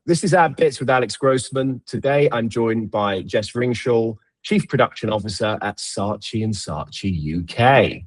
This is Ad Bits with Alex Grossman. Today, I'm joined by Jess Ringshall, Chief Production Officer at Saatchi Saatchi UK.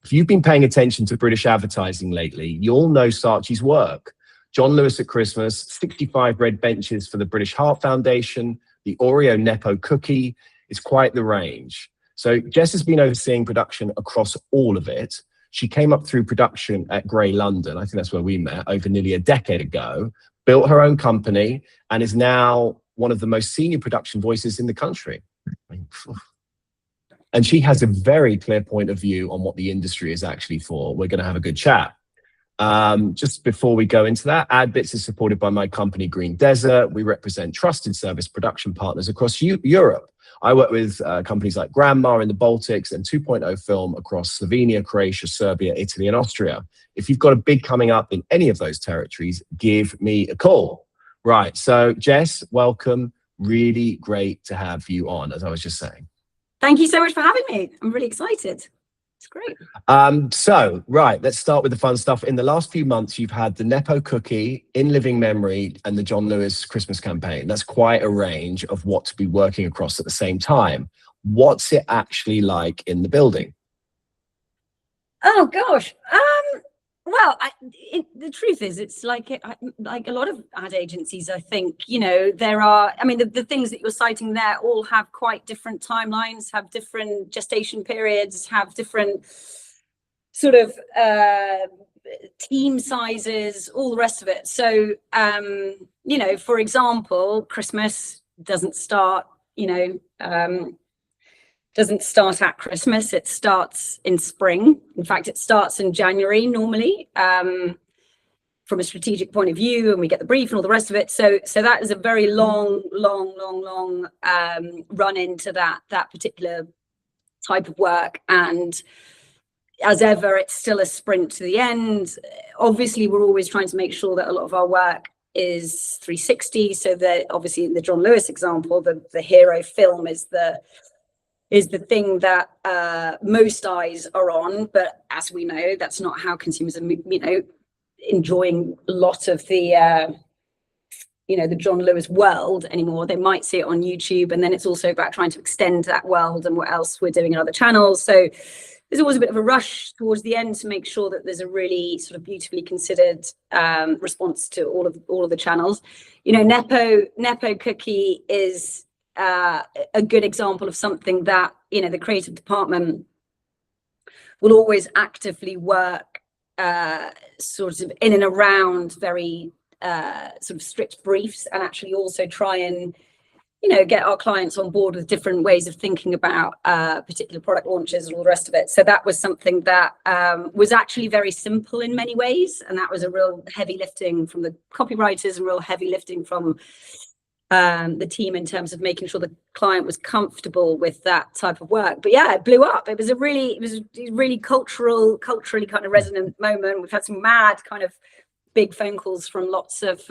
If you've been paying attention to British advertising lately, you'll know Saatchi's work. John Lewis at Christmas, 65 red benches for the British Heart Foundation, the Oreo Nepo Cookie. It's quite the range. So Jess has been overseeing production across all of it. She came up through production at Grey London, I think that's where we met, over nearly a decade ago, built her own company, and is now one of the most senior production voices in the country. And she has a very clear point of view on what the industry is actually for. We're going to have a good chat. Just before we go into that, AdBits is supported by my company, Green Desert. We represent trusted service production partners across Europe. I work with companies like Grandma in the Baltics and 2.0 Film across Slovenia, Croatia, Serbia, Italy, and Austria. If you've got a big coming up in any of those territories, give me a call. Right, so Jess, welcome. Really great to have you on, as I was just saying. Thank you so much for having me. I'm really excited. It's great. Right, let's start with the fun stuff. In the last few months, you've had the Nepo Cookie, In Living Memory, and the John Lewis Christmas campaign. That's quite a range of what to be working across at the same time. What's it actually like in the building? Oh gosh. Well, the truth is, it's like a lot of ad agencies, I think, you know, there are, I mean, the things that you're citing there all have quite different timelines, have different gestation periods, have different sort of team sizes, all the rest of it. So, you know, for example, Christmas doesn't start, you know, doesn't start at Christmas. It starts in spring. In fact, it starts in January normally, from a strategic point of view, and we get the brief and all the rest of it. So that is a very long run into that particular type of work. And as ever, it's still a sprint to the end. Obviously, we're always trying to make sure that a lot of our work is 360. So that obviously in the John Lewis example, the hero film is the thing that most eyes are on, but as we know, that's not how consumers are, you know, enjoying a lot of the, you know, the John Lewis world anymore. They might see it on YouTube, and then it's also about trying to extend that world and what else we're doing in other channels. So there's always a bit of a rush towards the end to make sure that there's a really sort of beautifully considered response to all of the channels. You know, Nepo Cookie is a good example of something that, you know, the creative department will always actively work sort of in and around very sort of strict briefs, and actually also try and, you know, get our clients on board with different ways of thinking about particular product launches and all the rest of it. So that was something that was actually very simple in many ways, and that was a real heavy lifting from the copywriters and real heavy lifting from the team in terms of making sure the client was comfortable with that type of work. But yeah, it blew up. It was a really culturally kind of resonant moment. We've had some mad kind of big phone calls from lots of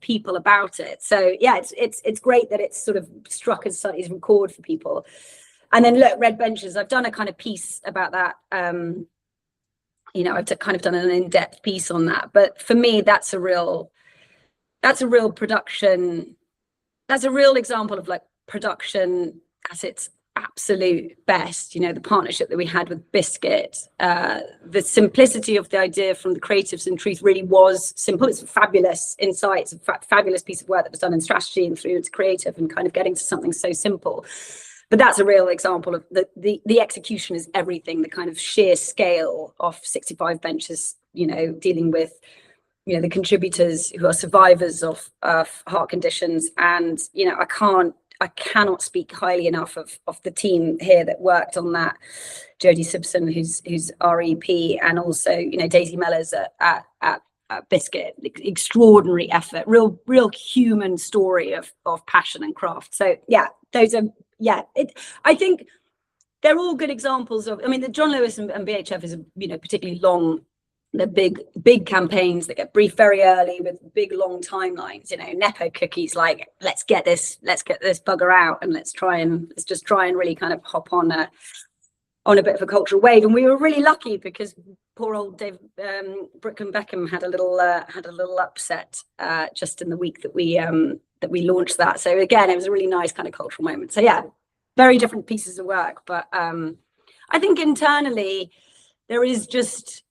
people about it. So yeah, it's great that it's sort of struck as a record for people. And then look, red benches, I've done a kind of piece about that. You know, I've kind of done an in-depth piece on that. But for me, that's a real production. That's a real example of like production at its absolute best. You know, the partnership that we had with Biscuit, the simplicity of the idea from the creatives, in truth, really was simple. It's fabulous insights, a fabulous piece of work that was done in strategy and through into creative, and kind of getting to something so simple. But that's a real example of the execution is everything. The kind of sheer scale of 65 benches, you know, dealing with, you know, the contributors who are survivors of heart conditions. And, you know, I cannot speak highly enough of the team here that worked on that. Jodie Simpson, who's REP, and also, you know, Daisy Mellors at Biscuit. Extraordinary effort, real human story of passion and craft. So yeah, I think they're all good examples of, I mean, the John Lewis and BHF is, you know, particularly long. The big campaigns that get briefed very early with big long timelines. You know, Nepo Cookies, like, let's get this bugger out, and let's just try and really kind of hop on a bit of a cultural wave. And we were really lucky because poor old Dave Brooklyn Beckham had a little upset just in the week that we launched that. So again, it was a really nice kind of cultural moment. So yeah, very different pieces of work, but I think internally there is just,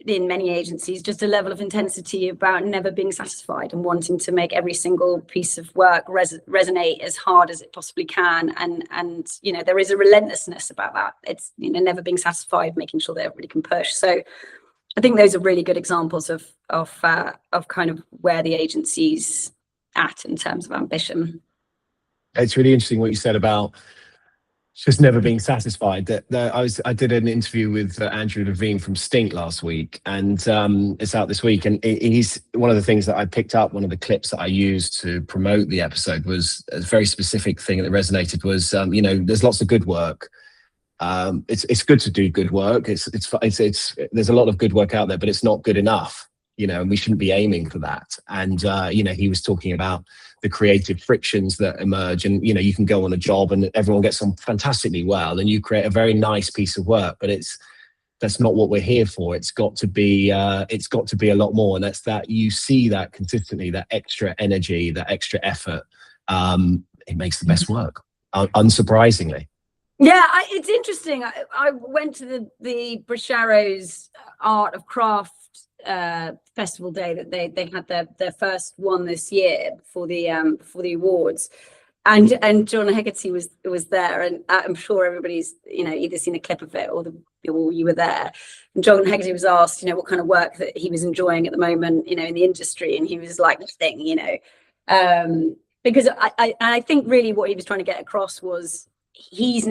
in many agencies, just a level of intensity about never being satisfied and wanting to make every single piece of work resonate as hard as it possibly can. And you know, there is a relentlessness about that. It's, you know, never being satisfied, making sure that everybody can push. So I think those are really good examples of kind of where the agency's at in terms of ambition. It's really interesting what you said about just never being satisfied. I did an interview with Andrew Levine from Stink last week, and it's out this week. And he's one of the things that I picked up. One of the clips that I used to promote the episode was a very specific thing that resonated. Was you know, there's lots of good work. It's good to do good work. There's a lot of good work out there, but it's not good enough. You know, and we shouldn't be aiming for that. And you know, he was talking about the creative frictions that emerge, and you know, you can go on a job and everyone gets on fantastically well, and you create a very nice piece of work, but that's not what we're here for. It's got to be a lot more, and that's that you see that consistently, that extra energy, that extra effort. It makes the best work, unsurprisingly. Yeah, it's interesting. I went to the British Arrow's Art of Craft festival day that they had their first one this year before the awards, and John Hegarty was there, and I'm sure everybody's, you know, either seen a clip of it or you were there. And John Hegarty was asked, you know, what kind of work that he was enjoying at the moment, you know, in the industry, and he was like, nothing, you know, because I think really what he was trying to get across was he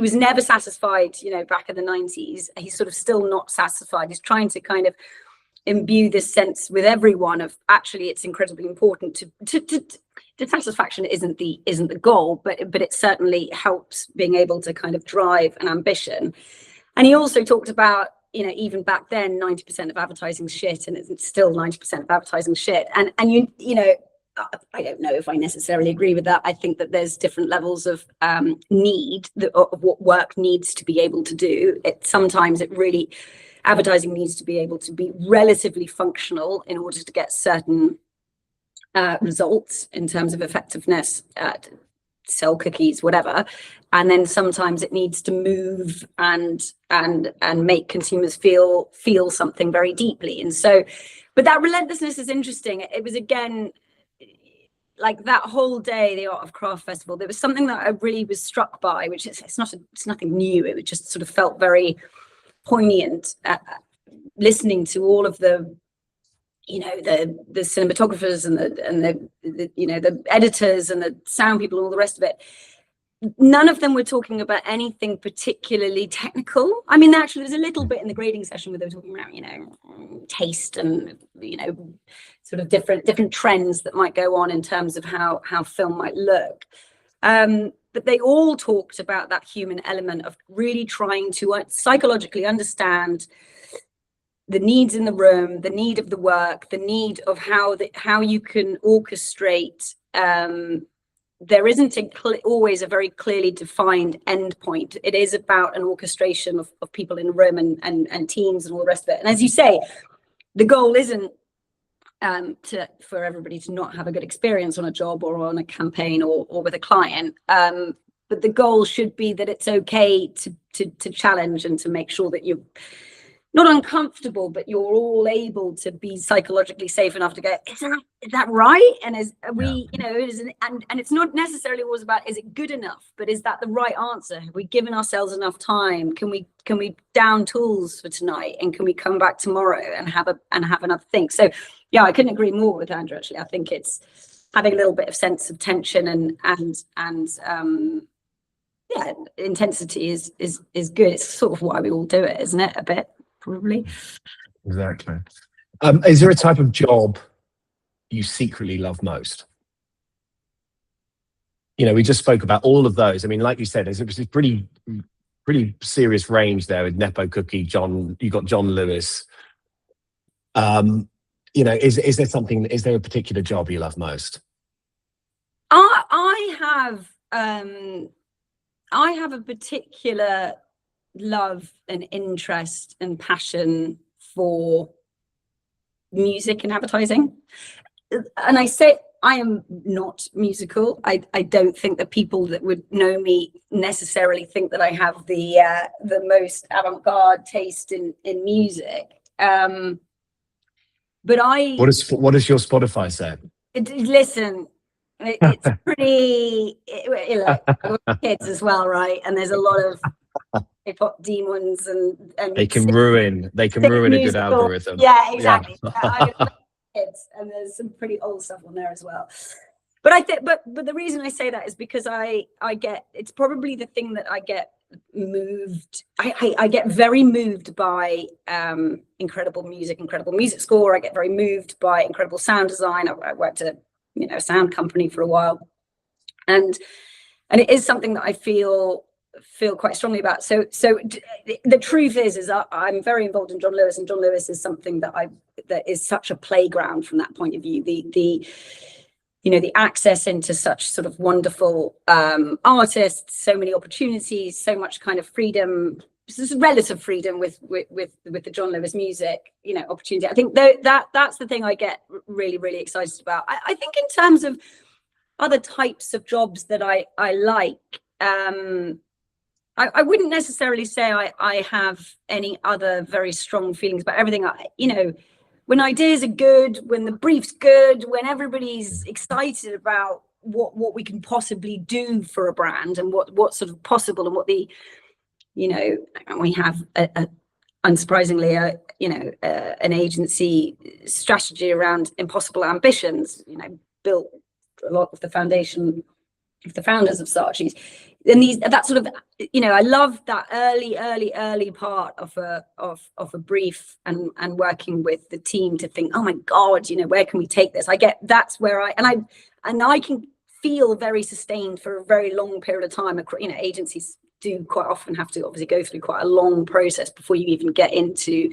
was never satisfied, you know, back in the 90s. He's sort of still not satisfied. He's trying to kind of imbue this sense with everyone of actually it's incredibly important to satisfaction isn't the goal, but it certainly helps being able to kind of drive an ambition. And he also talked about, you know, even back then 90% of advertising shit, and it's still 90% of advertising shit, and you know, I don't know if I necessarily agree with that. I think that there's different levels of need of what work needs to be able to do. Sometimes advertising needs to be able to be relatively functional in order to get certain results in terms of effectiveness, sell cookies, whatever. And then sometimes it needs to move and make consumers feel something very deeply. And so, but that relentlessness is interesting. It was, again, like that whole day, the Art of Craft Festival, there was something that I really was struck by, which it's nothing new. It just sort of felt very poignant, listening to all of the, you know, the cinematographers and the you know, the editors and the sound people and all the rest of it. None of them were talking about anything particularly technical. I mean, actually, there's a little bit in the grading session where they were talking about, you know, taste and, you know, sort of different trends that might go on in terms of how film might look. But they all talked about that human element of really trying to psychologically understand the needs in the room, the need of the work, the need of how you can orchestrate. There isn't always a very clearly defined end point. It is about an orchestration of people in a room and teams and all the rest of it. And as you say, the goal isn't for everybody to not have a good experience on a job or on a campaign or with a client. But the goal should be that it's okay to challenge and to make sure that you're not uncomfortable, but you're all able to be psychologically safe enough to go, is that right? And are we, you know, and it's not necessarily always about, is it good enough, but is that the right answer? Have we given ourselves enough time? Can we down tools for tonight, and can we come back tomorrow and have another think? So yeah, I couldn't agree more with Andrew, actually. I think it's having a little bit of sense of tension and yeah, intensity is good. It's sort of why we all do it, isn't it? A bit, probably. Exactly. Is there a type of job you secretly love most? You know, we just spoke about all of those. I mean, like you said, it was a pretty serious range there with Nepo Cookie, you got John Lewis. You know, is there a particular job you love most? I have a particular love and interest and passion for music and advertising. And I say I am not musical. I don't think that people that would know me necessarily think that I have the most avant-garde taste in music. But What does your Spotify say? Listen, it's pretty. I've got kids as well, right? And there's a lot of hip-hop demons and they can ruin a good algorithm. Yeah, exactly. Yeah. I love kids, and there's some pretty old stuff on there as well. But I think, but the reason I say that is because I get, it's probably the thing that I get moved. I get very moved by incredible music score. I get very moved by incredible sound design. I worked at a sound company for a while, and it is something that I feel quite strongly about. So the truth is I'm very involved in John Lewis, and John Lewis is something that is such a playground from that point of view. The access into such sort of wonderful artists, so many opportunities, so much kind of freedom, this relative freedom with the John Lewis music, opportunity. I think that's the thing I get really, really excited about. I think in terms of other types of jobs that I like, I wouldn't necessarily say I have any other very strong feelings about everything. When ideas are good, when the brief's good, when everybody's excited about what we can possibly do for a brand and what's sort of possible, and what we have unsurprisingly an agency strategy around impossible ambitions, built a lot of the foundation of the founders of Saatchi's. And that sort of, I love that early part of a brief and working with the team to think, oh my God, where can we take this? That's where I can feel very sustained for a very long period of time. Agencies do quite often have to obviously go through quite a long process before you even get into,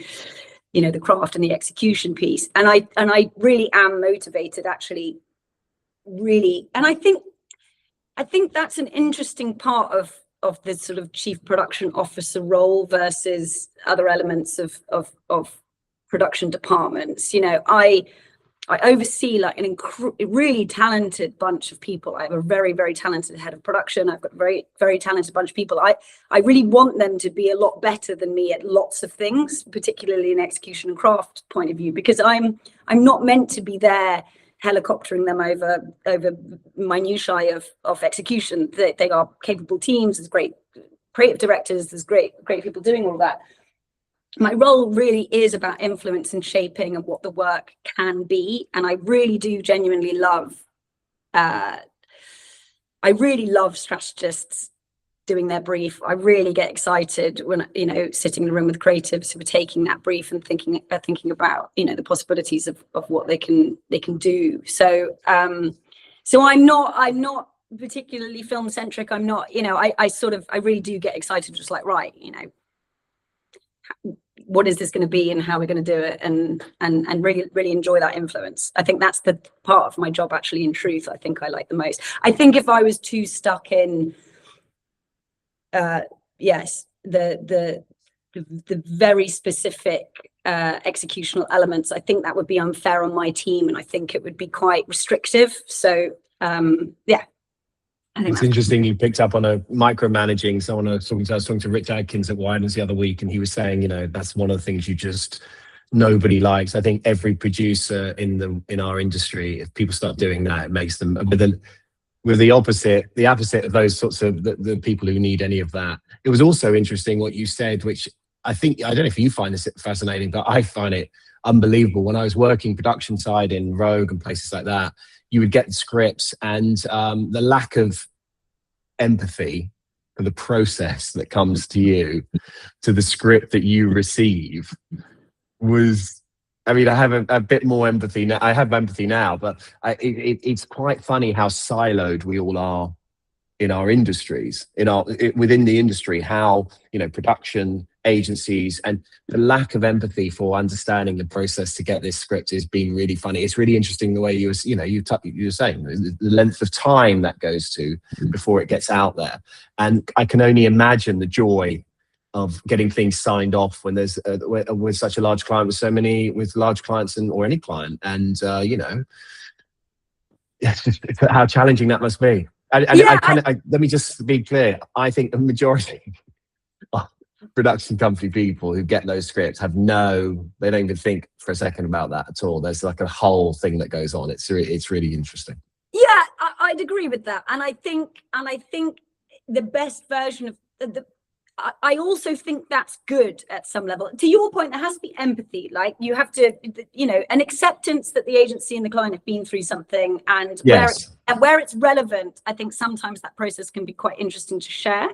the craft and the execution piece. And I really am motivated, actually, really. And I think that's an interesting part of the sort of chief production officer role versus other elements of production departments. I oversee like a really talented bunch of people. I have a very, very talented head of production. I've got a very, very talented bunch of people. I really want them to be a lot better than me at lots of things, particularly in execution and craft point of view, because I'm not meant to be there helicoptering them over minutiae of execution. They are capable teams. There's great creative directors. There's great people doing all that. My role really is about influence and shaping of what the work can be, and I really do genuinely love. I really love strategists doing their brief. I really get excited when sitting in the room with creatives who are taking that brief and thinking about the possibilities of what they can do. So I'm not particularly film centric. I'm not, I really do get excited, just like, right, what is this going to be and how we're going to do it, and really, really enjoy that influence. I think that's the part of my job, actually, in truth, I think I like the most. I think if I was too stuck in the very specific executional elements, I think that would be unfair on my team, and I think it would be quite restrictive. So I think it's interesting you picked up on a micromanaging. I was talking to Rich Adkins at Widens the other week, and he was saying, that's one of the things nobody likes. I think every producer in our industry, if people start doing that, it makes them with the opposite of those sorts of the people who need any of that. It was also interesting what you said, which I don't know if you find this fascinating, but I find it unbelievable. When I was working production side in Rogue and places like that, you would get scripts, and the lack of empathy for the process that comes to you, to the script that you receive, was, I have a bit more empathy now. I have empathy now, but it's quite funny how siloed we all are in our industries, within the industry, how, production agencies, and the lack of empathy for understanding the process to get this script is being really funny. It's really interesting the way you were saying the length of time that goes to before it gets out there. And I can only imagine the joy of getting things signed off when there's with such a large client, with large clients or any client, and you know, how challenging that must be. And let me just be clear. I think the majority of production company people who get those scripts they don't even think for a second about that at all. There's like a whole thing that goes on. It's really interesting. Yeah, I'd agree with that. And I think the best version of I also think that's good at some level. To your point, there has to be empathy. Like, you have to, you know, an acceptance that the agency and the client have been through something, and where it's relevant, I think sometimes that process can be quite interesting to share.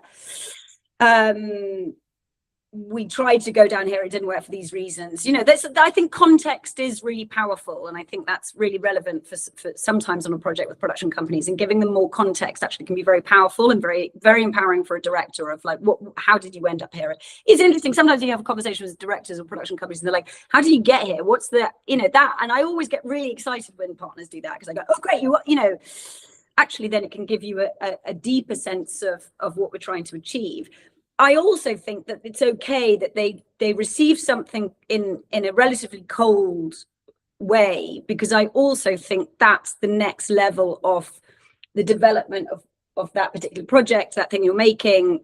We tried to go down here, it didn't work for these reasons. You know, I think context is really powerful, and I think that's really relevant for sometimes on a project with production companies, and giving them more context actually can be very powerful and very, very empowering for a director of like, how did you end up here? It's interesting. Sometimes you have a conversation with directors of production companies and they're like, how did you get here? What's the, you know, that, and I always get really excited when partners do that, because I go, oh great, you know, actually then it can give you a deeper sense of what we're trying to achieve. I also think that it's okay that they receive something in a relatively cold way, because I also think that's the next level of the development of that particular project, that thing you're making.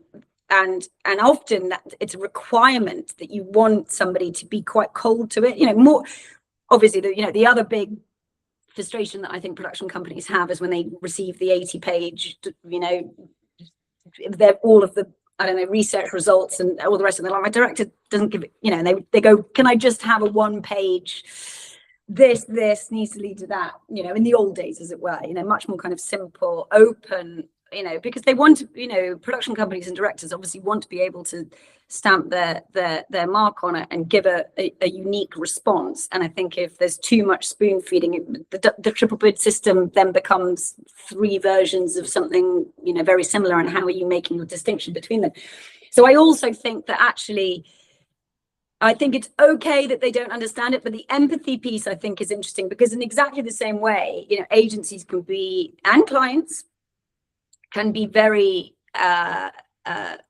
And often that it's a requirement that you want somebody to be quite cold to it. You know, more obviously, the other big frustration that I think production companies have is when they receive the 80-page, you know, they're all of the, I don't know, research results and all the rest of them. Like, my director doesn't give it, you know, and they go, can I just have a 1-page, this needs to lead to that, you know, in the old days, as it were, you know, much more kind of simple, open, you know, because they want to, you know, production companies and directors obviously want to be able to stamp their mark on it and give a unique response. And I think if there's too much spoon feeding, the triple bid system then becomes 3 versions of something, you know, very similar. And how are you making the distinction between them? So I also think that actually, I think it's okay that they don't understand it, but the empathy piece I think is interesting, because in exactly the same way, you know, agencies can be, and clients can be very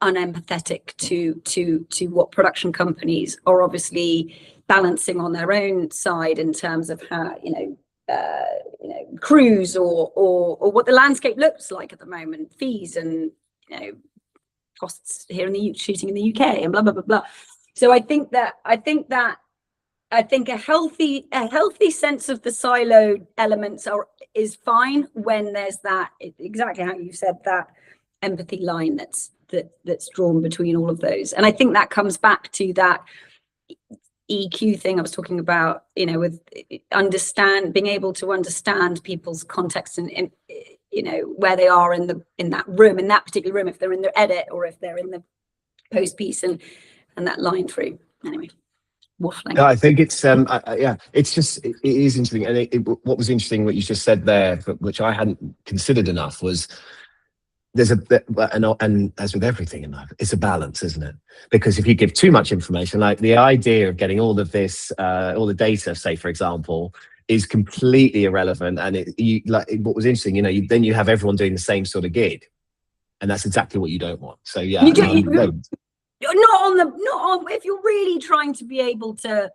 unempathetic to what production companies are obviously balancing on their own side in terms of how, you know, crews or what the landscape looks like at the moment, fees and, you know, costs here in the shooting in the UK and blah blah blah blah. So I think a healthy sense of the siloed elements is fine when there's that, exactly how you said, that empathy line that's drawn between all of those. And I think that comes back to that EQ thing I was talking about, you know, with being able to understand people's context and you know, where they are in that room, in that particular room, if they're in their edit or if they're in the post piece, and that line through. Anyway, waffling. No, I think it's it's just, it is interesting. And what was interesting, what you just said there, which I hadn't considered enough, was there's and as with everything in life, it's a balance, isn't it? Because if you give too much information, like the idea of getting all of this, all the data, say for example, is completely irrelevant. And what was interesting, you know, then you have everyone doing the same sort of gig, and that's exactly what you don't want. So yeah, not on if you're really trying to be able to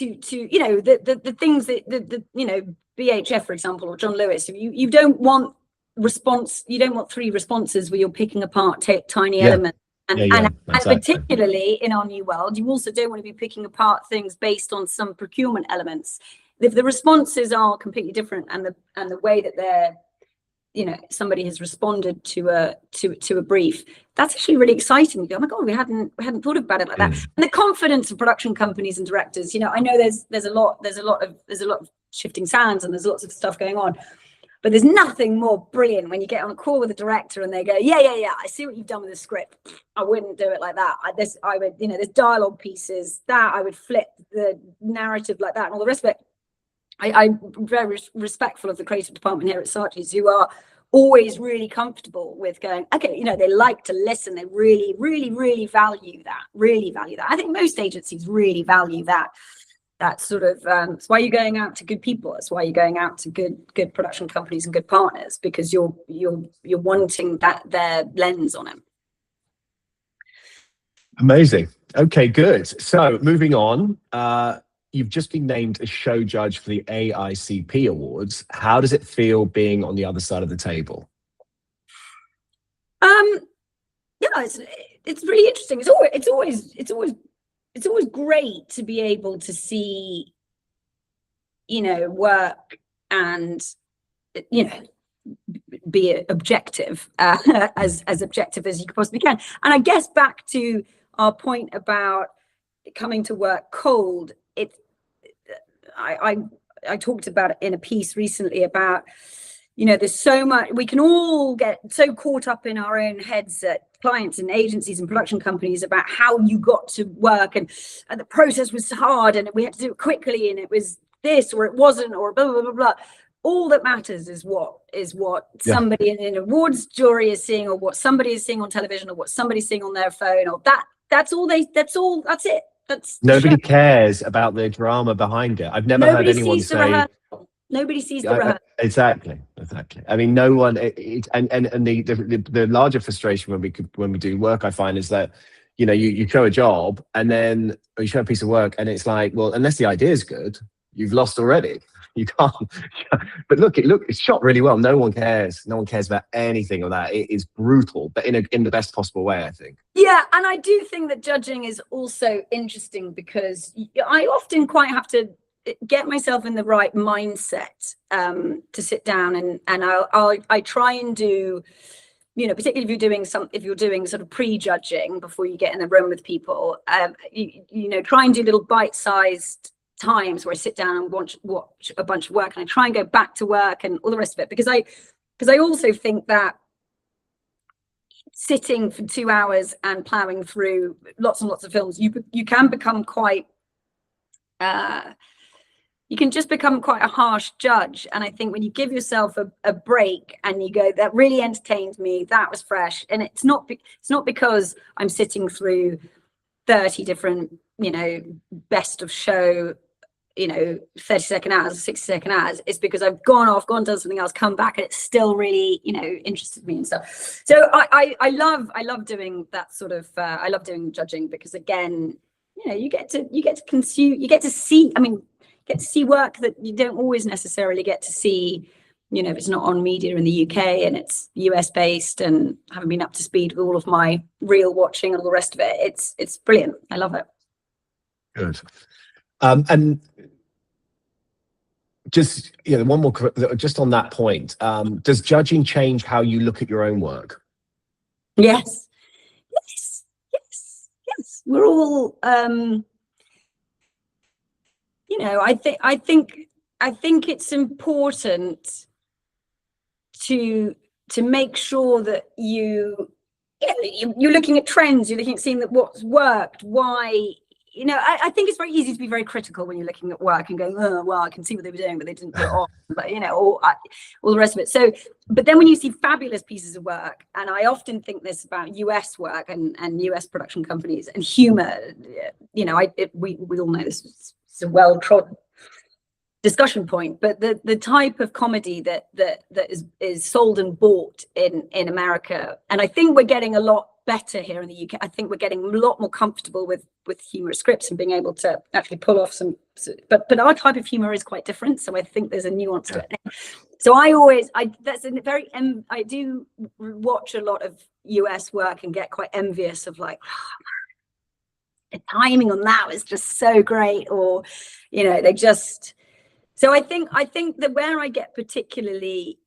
you know, the things that the you know, BHF for example, or John Lewis, you don't want you don't want 3 responses where you're picking apart tiny elements. And particularly in our new world, you also don't want to be picking apart things based on some procurement elements. If the responses are completely different, and the way that they're, you know, somebody has responded to a brief, that's actually really exciting. You go, oh my god, we hadn't thought about it like that. And the confidence of production companies and directors, you know, I know there's a lot of shifting sands and there's lots of stuff going on, but there's nothing more brilliant when you get on a call with a director and they go, yeah, I see what you've done with the script. I wouldn't do it like that. I would, you know, there's dialogue pieces that I would flip the narrative like that and all the rest of it. I'm very respectful of the creative department here at Saatchi's, who are always really comfortable with going, okay, you know, they like to listen. They really, really, really value that. I think most agencies really value that sort of, it's why you're going out to good people. It's why you're going out to good production companies and good partners, because you're wanting their lens on it. Amazing. Okay, good. So moving on, you've just been named a show judge for the AICP Awards. How does it feel being on the other side of the table? Yeah, it's really interesting. It's always great to be able to see, work and, be objective, as objective as you possibly can. And I guess back to our point about coming to work cold, I talked about it in a piece recently about, there's so much, we can all get so caught up in our own heads at clients and agencies and production companies about how you got to work, and the process was hard and we had to do it quickly and it was this or it wasn't, or blah, blah, blah, blah. All that matters is what somebody in an awards jury is seeing, or what somebody is seeing on television, or what somebody's seeing on their phone, or that's it. Nobody cares about the drama behind it. I've never heard anyone say. Nobody sees the rehearsal. Exactly. I mean, no one. And the larger frustration when we do work, I find, is that you show a job and then you show a piece of work and it's like, well, unless the idea is good, you've lost already. You can't. But look, it's shot really well. No one cares. No one cares about anything of that. It is brutal, but in the best possible way, I think. Yeah, and I do think that judging is also interesting because I often quite have to get myself in the right mindset to sit down and I try and do, particularly if you're doing sort of pre-judging before you get in the room with people, try and do little bite-sized times where I sit down and watch a bunch of work, and I try and go back to work and all the rest of it, because I also think that sitting for 2 hours and plowing through lots and lots of films, you can become quite you can just become quite a harsh judge. And I think when you give yourself a break and you go, that really entertained me, that was fresh, and it's not because I'm sitting through 30 different best of show 30-second ads, 60-second ads, it's because I've gone done something else, come back, and it's still really interested me and stuff. So I love doing that sort of I love doing judging, because again, you get to consume, you get to see work that you don't always necessarily get to see, if it's not on media in the UK and it's US based, and haven't been up to speed with all of my reel watching and all the rest of it. It's brilliant. I love it. Good. And just one more just on that point, does judging change how you look at your own work? Yes. We're all I think it's important to make sure that you're looking at trends, you're looking at seeing that what's worked, why. I think it's very easy to be very critical when you're looking at work and going, oh, well, I can see what they were doing, but they didn't put it on, but all the rest of it. So, but then when you see fabulous pieces of work, and I often think this about US work and US production companies and humor, we all know this is a well-trodden discussion point, but the type of comedy that is sold and bought in America, and I think we're getting a lot better here in the UK. I think we're getting a lot more comfortable with humorous scripts and being able to actually pull off some, but our type of humor is quite different, so I think there's a nuance to it. So I do watch a lot of US work and get quite envious of like, the timing on that was just so great, or they just. So I think that where I get particularly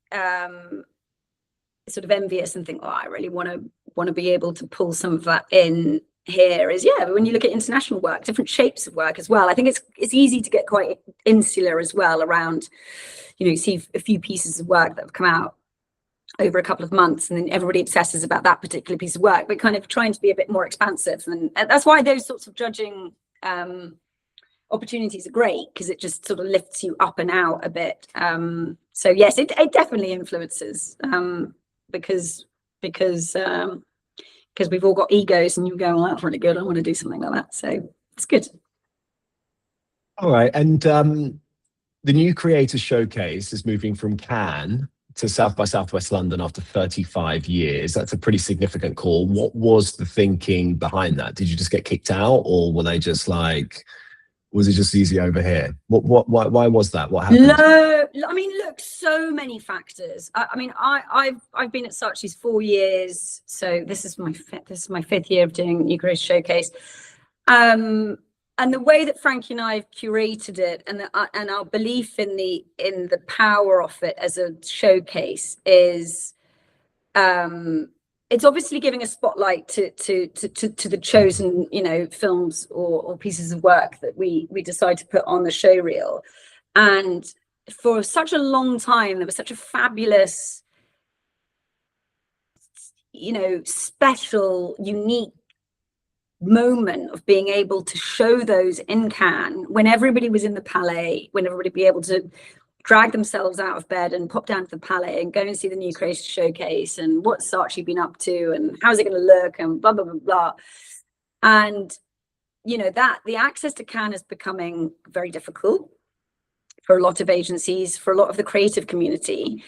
sort of envious and think, oh, I really want to be able to pull some of that in here is, when you look at international work, different shapes of work as well. I think it's easy to get quite insular as well around, you see a few pieces of work that have come out over a couple of months, and then everybody obsesses about that particular piece of work, but kind of trying to be a bit more expansive. And that's why those sorts of judging opportunities are great, because it just sort of lifts you up and out a bit. So yes, it definitely influences, because we've all got egos, and you go, well, that's really good, I want to do something like that. So it's good. All right. And the new Creator Showcase is moving from Cannes to South by Southwest London after 35 years. That's a pretty significant call. What was the thinking behind that? Did you just get kicked out, or were they just like, was it just easy over here? Why was that? What happened? No, I mean, look, so many factors. I mean, I've been at Saatchi's 4 years, so this is my fifth year of doing New Creative Showcase. And the way that Frankie and I have curated it, and our belief in the power of it as a showcase is, it's obviously giving a spotlight to the chosen, you know, films or pieces of work that we decide to put on the show reel. And for such a long time, there was such a fabulous, you know, special, unique moment of being able to show those in Cannes when everybody was in the Palais, when everybody be able to drag themselves out of bed and pop down to the Palais and go and see the New Creative Showcase and what's Saatchi been up to and how's it going to look and blah, blah, blah, blah. And, you know, that the access to Cannes is becoming very difficult for a lot of agencies, for a lot of the creative community.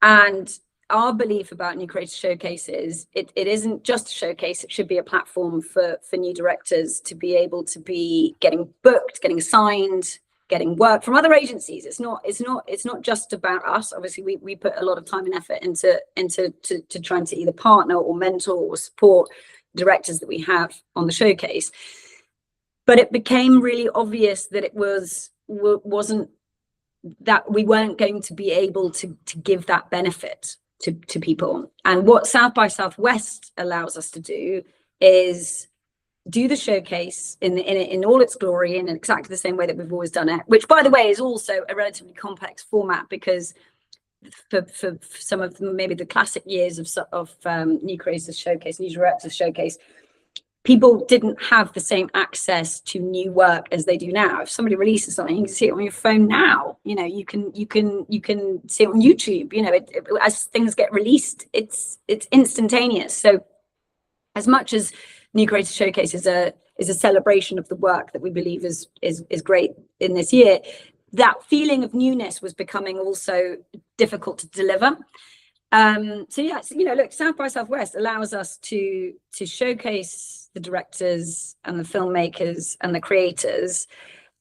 And our belief about New Creative Showcases, it isn't just a showcase, it should be a platform for new directors to be able to be getting booked, getting assigned, getting work from other agencies. It's not just about us. Obviously, we put a lot of time and effort into trying to either partner or mentor or support directors that we have on the showcase. But it became really obvious that it wasn't that we weren't going to be able to give that benefit to people. And what South by Southwest allows us to do is do the showcase in all its glory in exactly the same way that we've always done it, which, by the way, is also a relatively complex format, because for some of maybe the classic years of New Creators Showcase, New Directors Showcase, people didn't have the same access to new work as they do now. If somebody releases something, you can see it on your phone now. You know, you can see it on YouTube. You know, as things get released, it's instantaneous. So, as much as New Creative Showcase is a celebration of the work that we believe is great in this year, that feeling of newness was becoming also difficult to deliver. So yeah, you know, look, South by Southwest allows us to showcase the directors and the filmmakers and the creators.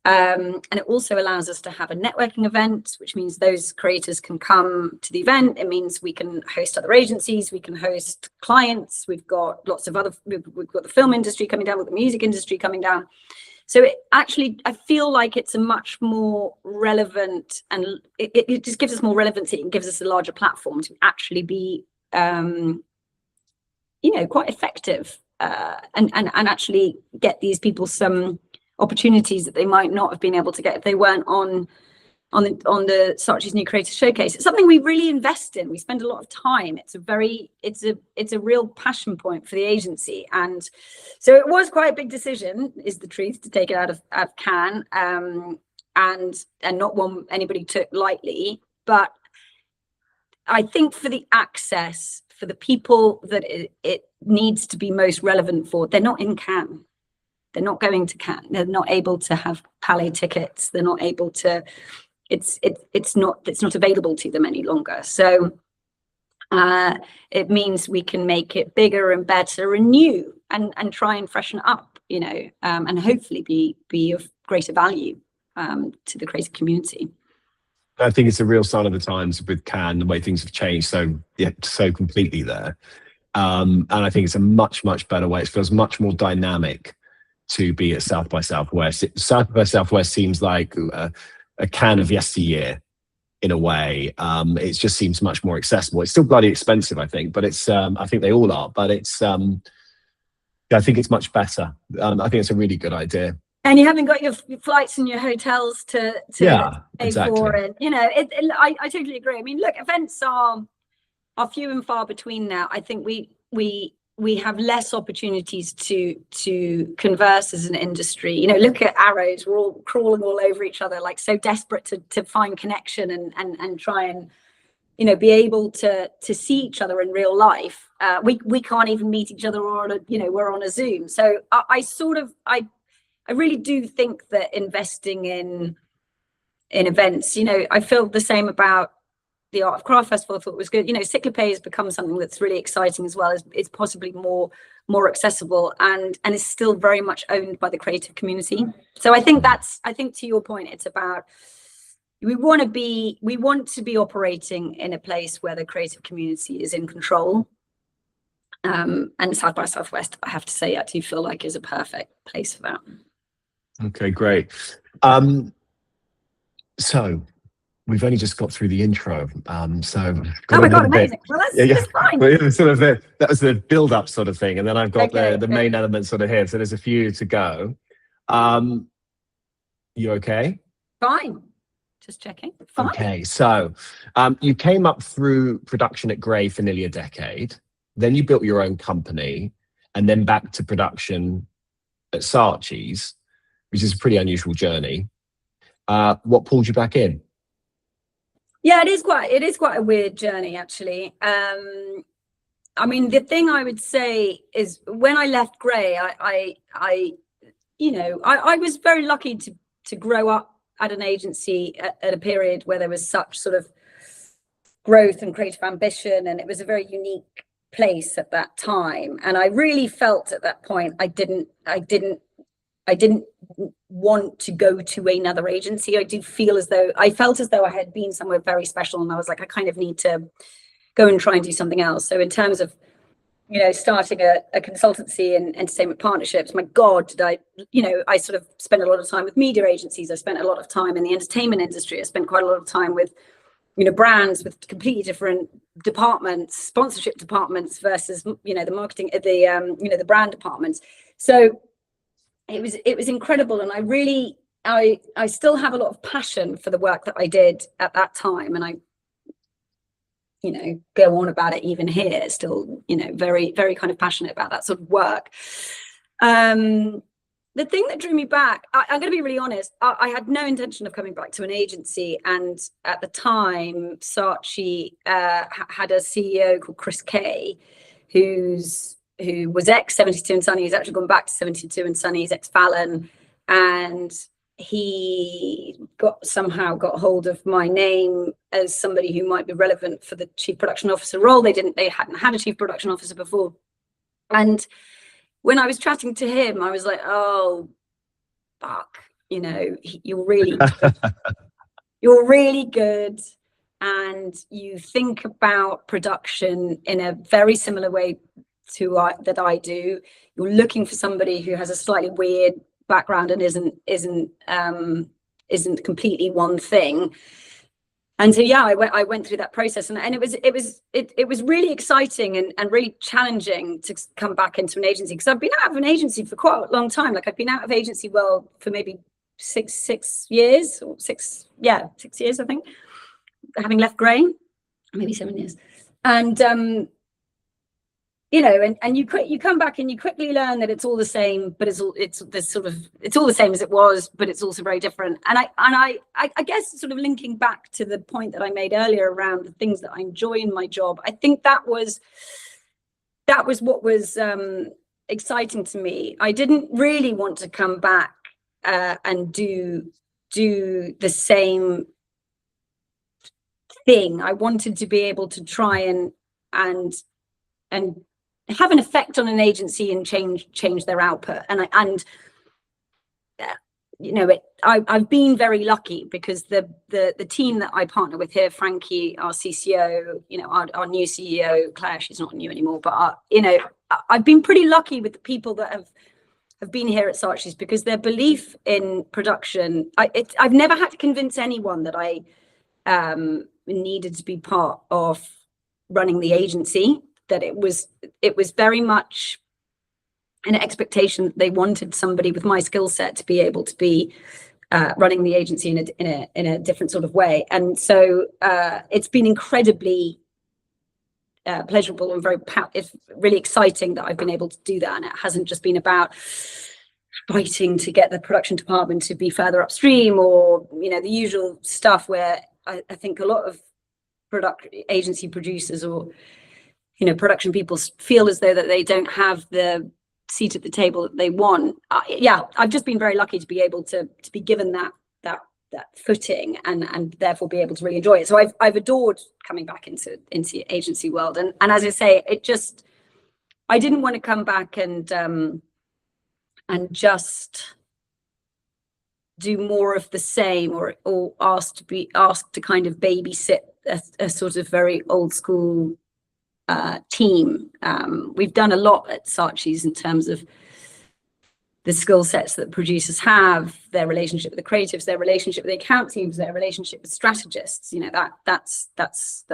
And it also allows us to have a networking event, which means those creators can come to the event. It means we can host other agencies, we can host clients. We've got lots of other, we've got the film industry coming down, with the music industry coming down. So it actually, I feel like it's a much more relevant, and it just gives us more relevancy and gives us a larger platform to actually be, you know, quite effective and actually get these people some opportunities that they might not have been able to get if they weren't on the Saatchi's New Creative Showcase. It's something we really invest in. We spend a lot of time. It's a real passion point for the agency. And so it was quite a big decision, is the truth, to take it out of Cannes, and not one anybody took lightly. But I think for the access, for the people that it needs to be most relevant for, they're not in Cannes. They're not going to Cannes. They're not able to have Palais tickets. They're not able to. It's not available to them any longer. So it means we can make it bigger and better and new, and try and freshen it up, you know, and hopefully be of greater value to the creative community. I think it's a real sign of the times with Cannes, the way things have changed so completely there. And I think it's a much better way. It feels much more dynamic to be at South by Southwest. South by Southwest seems like a Cannes of yesteryear in a way. It just seems much more accessible. It's still bloody expensive, I think, but it's I think they all are, but it's I think it's much better. I think it's a really good idea. And you haven't got your flights and your hotels to yeah, pay exactly. for, and you know, I totally agree. I mean, look, events are few and far between now. I think we have less opportunities to converse as an industry. You know, look at Arrows, we're all crawling all over each other, like so desperate to find connection and try and, you know, be able to see each other in real life. We can't even meet each other, or we're on a Zoom. So I really do think that investing in events, you know, I feel the same about the Art of Craft Festival, I thought was good. You know, Cyclopay has become something that's really exciting as well. It's possibly more accessible, and is still very much owned by the creative community. So I think to your point, it's about, we want to be operating in a place where the creative community is in control. And South by Southwest, I have to say, I do feel like is a perfect place for that. Okay, great. So we've only just got through the intro. So oh my God, amazing. Well, that's fine. Well, sort of that was the build-up sort of thing, and then I've got the main element sort of here. So there's a few to go. You okay? Fine. Just checking. Fine. Okay, so you came up through production at Grey for nearly a decade. Then you built your own company, and then back to production at Saatchi's, which is a pretty unusual journey. What pulled you back in? Yeah, it is quite a weird journey, actually. I mean, the thing I would say is, when I left Grey, I was very lucky to grow up at an agency at a period where there was such sort of growth and creative ambition, and it was a very unique place at that time. And I really felt at that point I didn't want to go to another agency. I felt as though I had been somewhere very special, and I was like, I kind of need to go and try and do something else. So in terms of, you know, starting a consultancy and entertainment partnerships, my God, did I sort of spent a lot of time with media agencies. I spent a lot of time in the entertainment industry. I spent quite a lot of time with, you know, brands with completely different departments, sponsorship departments versus, you know, the marketing, the brand departments. So it was incredible. And I still have a lot of passion for the work that I did at that time. And I, you know, go on about it even here, still, you know, very, very kind of passionate about that sort of work. The thing that drew me back, I'm going to be really honest, I had no intention of coming back to an agency. And at the time, Saatchi had a CEO called Chris Kay, who was ex 72 and Sunny. He's actually gone back to 72 and Sunny. He's ex Fallon, and he somehow got hold of my name as somebody who might be relevant for the chief production officer role. They hadn't had a chief production officer before, and when I was chatting to him, I was like, oh, fuck, you know, you're really good. And you think about production in a very similar way to that I do. You're looking for somebody who has a slightly weird background and isn't completely one thing. And so, yeah, I went through that process, and it was really exciting and really challenging to come back into an agency, because I've been out of an agency for quite a long time. Like, I've been out of agency world for maybe six years, or 6 years, I think, having left Grey, maybe 7 years. And you know, and you come back and you quickly learn that it's all the same, but it's all the same as it was, but it's also very different. And I guess, sort of linking back to the point that I made earlier around the things that I enjoy in my job, I think that was what was exciting to me. I didn't really want to come back and do the same thing. I wanted to be able to try and have an effect on an agency and change their output. And you know, I've been very lucky, because the team that I partner with here, Frankie, our CCO, you know, our new CEO, Claire, she's not new anymore, but you know, I've been pretty lucky with the people that have been here at Saatchi's, because their belief in production, I've never had to convince anyone that I needed to be part of running the agency, that it was very much an expectation that they wanted somebody with my skill set to be able to be running the agency in a different sort of way. And so it's been incredibly pleasurable and it's really exciting that I've been able to do that. And it hasn't just been about fighting to get the production department to be further upstream, or, you know, the usual stuff where I think a lot of agency producers, or, you know, production people, feel as though that they don't have the seat at the table that they want. Yeah, I've just been very lucky to be able to be given that footing and therefore be able to really enjoy it. So I've adored coming back into the agency world. And as I say, I didn't want to come back and just do more of the same, or asked to kind of babysit a sort of very old school team. We've done a lot at Saatchi's in terms of the skill sets that producers have, their relationship with the creatives, their relationship with the account teams, their relationship with strategists. That's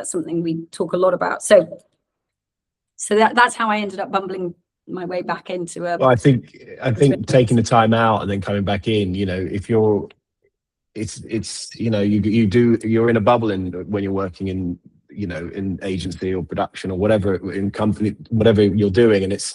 something we talk a lot about. So that's how I ended up bumbling my way back into a. Well, I think taking the time out and then coming back in, if you're, you're in a bubble when you're working in, in agency or production or whatever, in company, whatever you're doing. And if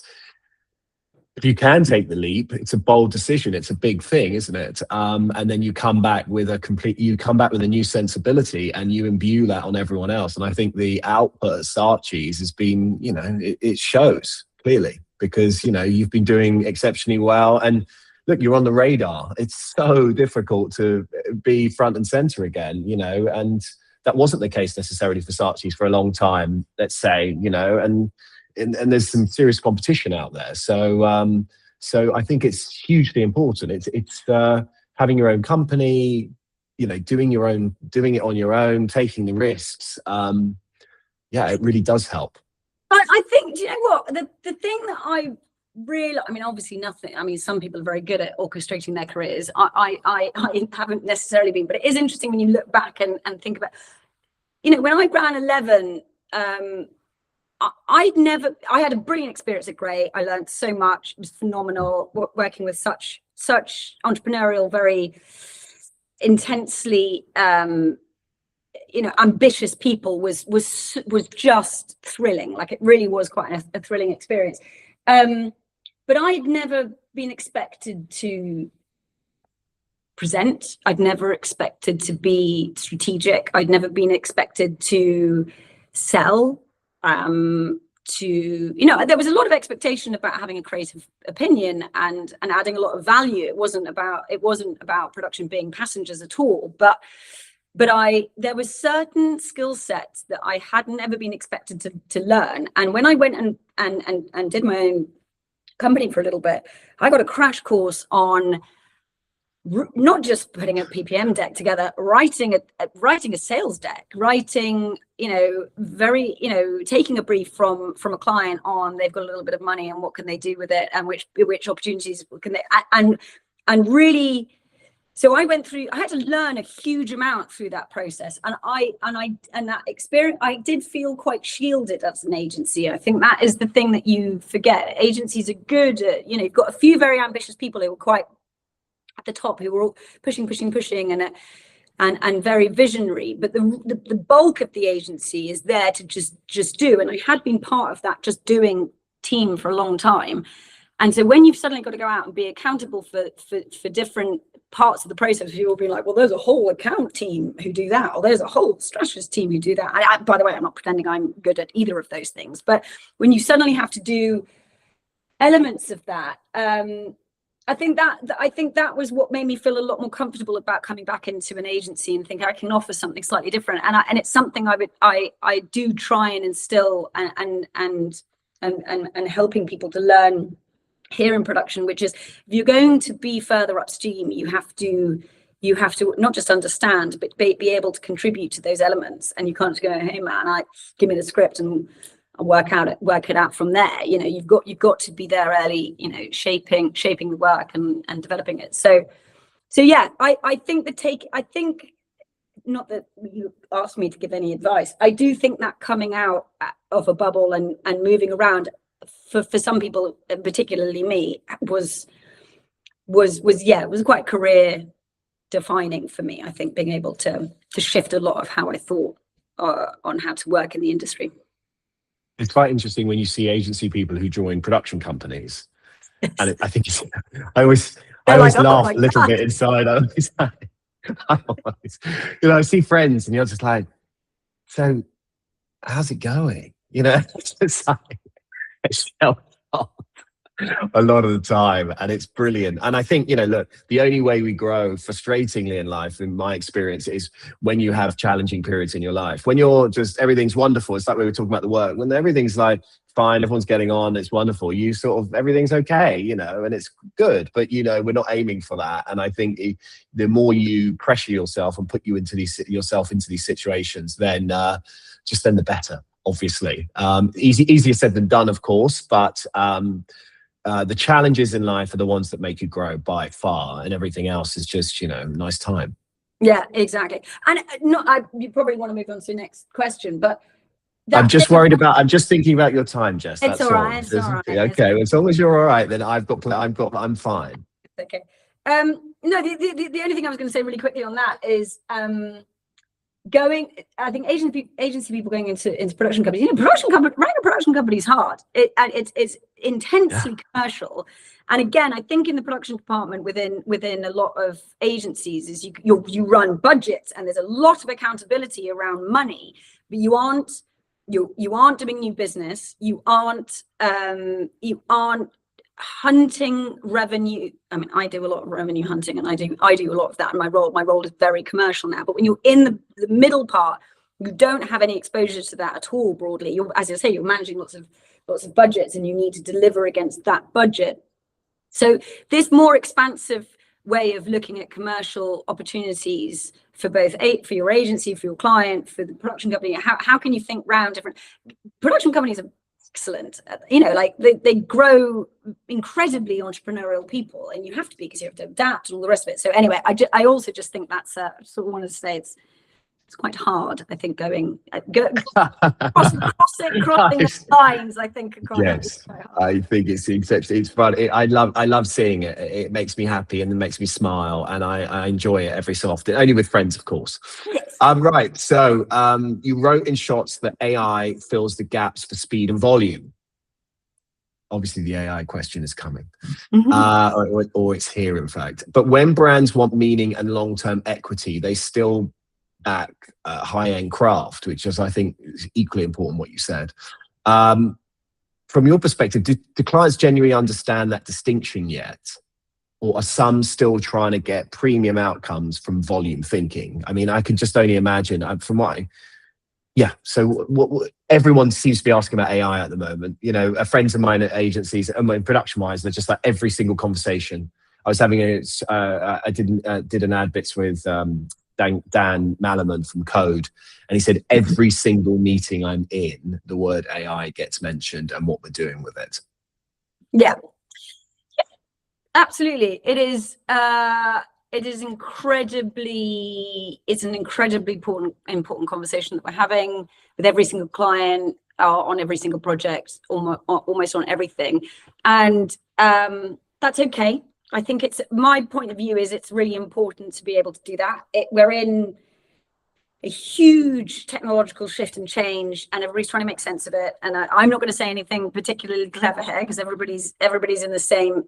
you can take the leap, it's a bold decision. It's a big thing, isn't it? And then you come back with a new sensibility and you imbue that on everyone else. And I think the output at Saatchi's has been, it shows clearly, because, you've been doing exceptionally well. And look, you're on the radar. It's so difficult to be front and center again, and that wasn't the case necessarily for Saatchi's for a long time, let's say, and there's some serious competition out there. So I think it's hugely important. It's having your own company, doing it on your own, taking the risks. It really does help. I think, do you know what? The thing that I really, obviously nothing. Some people are very good at orchestrating their careers. I haven't necessarily been, but it is interesting when you look back and think about, when I ran 11, I had a brilliant experience at Grey. I learned so much. It was phenomenal working with such entrepreneurial, very intensely, ambitious people was just thrilling. Like, it really was quite a thrilling experience. But I'd never been expected to present. I'd never expected to be strategic. I'd never been expected to sell. There was a lot of expectation about having a creative opinion and adding a lot of value. It wasn't about production being passengers at all. But there was certain skill sets that I hadn't ever been expected to learn. And when I went and did my own company for a little bit, I got a crash course on not just putting a PPM deck together, writing a sales deck, taking a brief from a client on, they've got a little bit of money and what can they do with it, and which opportunities can they, and really. So I had to learn a huge amount through that process, and that experience, I did feel quite shielded as an agency. I think that is the thing that you forget. Agencies are good at, you've got a few very ambitious people who were quite at the top, who were all pushing and very visionary. But the bulk of the agency is there to just do. And I had been part of that just doing team for a long time. And so when you've suddenly got to go out and be accountable for different parts of the process, you will be like, well, there's a whole account team who do that, or there's a whole strategist team who do that. By the way, I'm not pretending I'm good at either of those things, but when you suddenly have to do elements of that, I think that was what made me feel a lot more comfortable about coming back into an agency and think I can offer something slightly different. And it's something I do try and instill and helping people to learn here in production, which is, if you're going to be further upstream, you have to not just understand, but be able to contribute to those elements. And you can't just go, hey man, give me the script and I'll work it out from there. You've got to be there early, shaping the work and developing it. So yeah, I think not that you asked me to give any advice. I do think that coming out of a bubble and moving around for some people, particularly me, was quite career defining for me. I think being able to shift a lot of how I thought on how to work in the industry. It's quite interesting when you see agency people who join production companies, and I think I always laugh a little bit inside. I see friends, and you're just like, so how's it going? It's just like, it's so hard. a lot of the time, and it's brilliant. And I think, look, the only way we grow frustratingly in life, in my experience, is when you have challenging periods in your life. When you're just, everything's wonderful, it's like we were talking about the work, when everything's like fine, everyone's getting on, it's wonderful, you sort of, everything's okay, and it's good, but we're not aiming for that. And I think the more you pressure yourself and put yourself into these situations, then then the better, obviously. Easier said than done, of course, but the challenges in life are the ones that make you grow by far, and everything else is just, nice time. Yeah, exactly. And you probably want to move on to the next question, but I'm just thinking about your time, Jess. It's all right. It's all right. Okay, as long as you're all right, then I'm fine. Okay. No, the only thing I was going to say really quickly on that is I think agency people going into production companies, running a production company is hard. It's intensely commercial. And again, I think in the production department within a lot of agencies is you run budgets, and there's a lot of accountability around money, but you aren't doing new business. You aren't hunting revenue. I mean, I do a lot of revenue hunting, and I do a lot of that in my role. My role is very commercial now, but when you're in the middle part, you don't have any exposure to that at all broadly. As I say, you're managing lots of budgets, and you need to deliver against that budget. So this more expansive way of looking at commercial opportunities for both for your agency, for your client, for the production company, how can you think round different production companies are excellent. Like they grow incredibly entrepreneurial people, and you have to be, because you have to adapt and all the rest of it. So anyway, I also just think that's sort of wanted to say it's quite hard, I think, crossing the lines. I think yes, I think it's exceptional. It's fun. I love seeing it. It makes me happy, and it makes me smile, and I enjoy it every so often, only with friends, of course. Yes. Right, so you wrote in shots that AI fills the gaps for speed and volume. Obviously the AI question is coming, or it's here, in fact. But when brands want meaning and long-term equity, they still back high-end craft, which is, I think, is equally important what you said. From your perspective, do clients genuinely understand that distinction yet? Or are some still trying to get premium outcomes from volume thinking? I mean, I can just only imagine so what everyone seems to be asking about AI at the moment. Friends of mine at agencies, and production-wise, they're just like every single conversation. I was having I did an ad bits with Dan Malaman from Code, and he said every single meeting I'm in, the word AI gets mentioned and what we're doing with it. Yeah, absolutely. It's an incredibly important conversation that we're having with every single client, on every single project, almost on everything. And that's okay. I think my point of view is it's really important to be able to do that. We're in a huge technological shift and change, and everybody's trying to make sense of it. And I'm not going to say anything particularly clever here, because everybody's in the same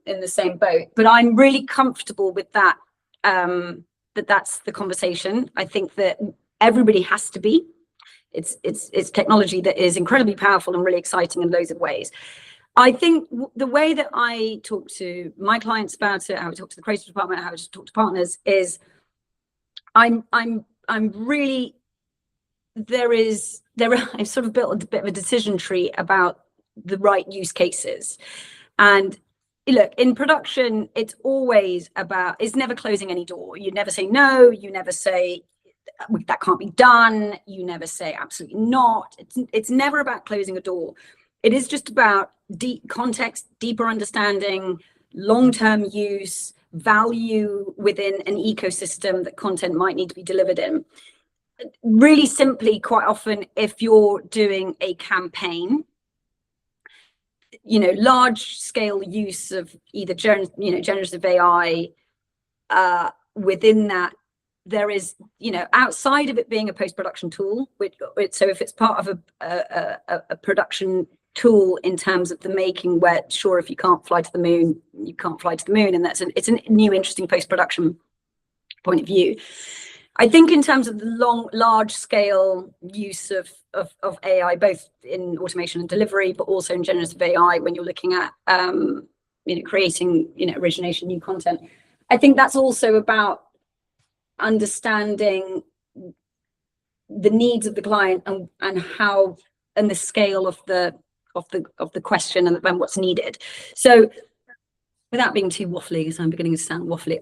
boat. But I'm really comfortable with that. That's the conversation. I think that everybody has to be. It's technology that is incredibly powerful and really exciting in loads of ways. I think the way that I talk to my clients about it, how I talk to the creative department, how I just talk to partners, is I'm really, I've sort of built a bit of a decision tree about the right use cases. And look, in production, it's never closing any door. You never say no, you never say that can't be done, you never say absolutely not. It's never about closing a door. It is just about deep context, deeper understanding, long-term use, value within an ecosystem that content might need to be delivered in. Really simply, quite often, if you're doing a campaign, large-scale use of either generative AI within that, there is, outside of it being a post-production tool, so if it's part of a production tool in terms of the making, where sure, if you can't fly to the moon, you can't fly to the moon, and it's a new interesting post-production point of view. I think in terms of the large scale use of AI, both in automation and delivery, but also in generative AI, when you're looking at creating, origination, new content. I think that's also about understanding the needs of the client and how, and the scale of the question and what's needed. So without being too waffly, because I'm beginning to sound waffly,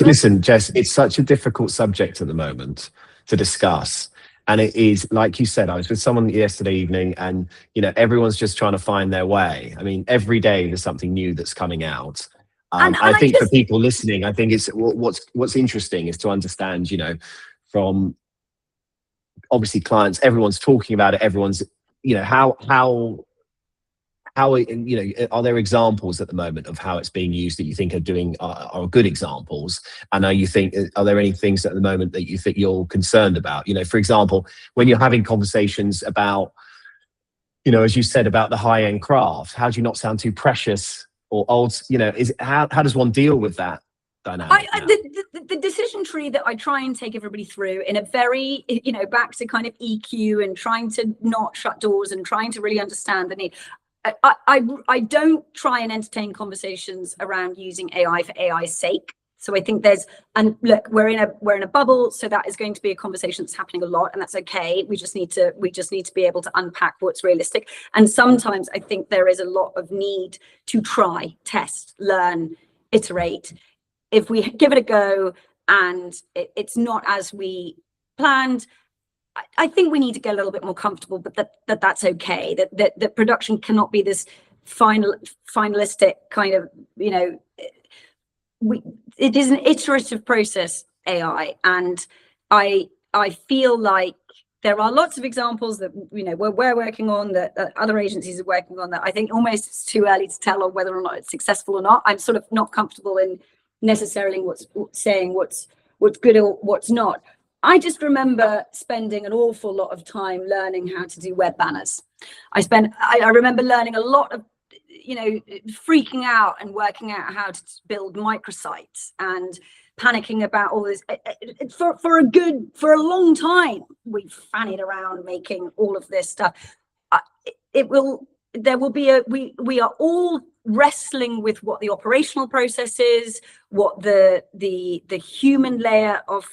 listen, Jess, it's such a difficult subject at the moment to discuss. And it is, like you said, I was with someone yesterday evening, and everyone's just trying to find their way. I mean, every day there's something new that's coming out. I think for people listening, I think it's what's interesting is to understand, from obviously clients, everyone's talking about it. Everyone's, are there examples at the moment of how it's being used that you think are good examples? And are there any things at the moment that you think you're concerned about? For example, when you're having conversations about, as you said, about the high-end craft, how do you not sound too precious or old? How does one deal with that dynamic? The decision tree that I try and take everybody through in a very, back to kind of EQ and trying to not shut doors and trying to really understand the need. I don't try and entertain conversations around using AI for AI's sake. So I think and look, we're in a bubble, so that is going to be a conversation that's happening a lot, and that's okay. We just need to be able to unpack what's realistic. And sometimes I think there is a lot of need to try, test, learn, iterate. If we give it a go and it's not as we planned, I think we need to get a little bit more comfortable, but that's okay. That production cannot be this finalistic kind of, it is an iterative process, AI, and I feel like there are lots of examples that we're working on, that other agencies are working on, that I think almost it's too early to tell on whether or not it's successful or not. I'm sort of not comfortable in necessarily saying what's good or what's not. I just remember spending an awful lot of time learning how to do web banners. I remember learning a lot of, freaking out and working out how to build microsites and panicking about all this. For a long time, we fannied around making all of this stuff. We are all wrestling with what the operational process is, what the human layer of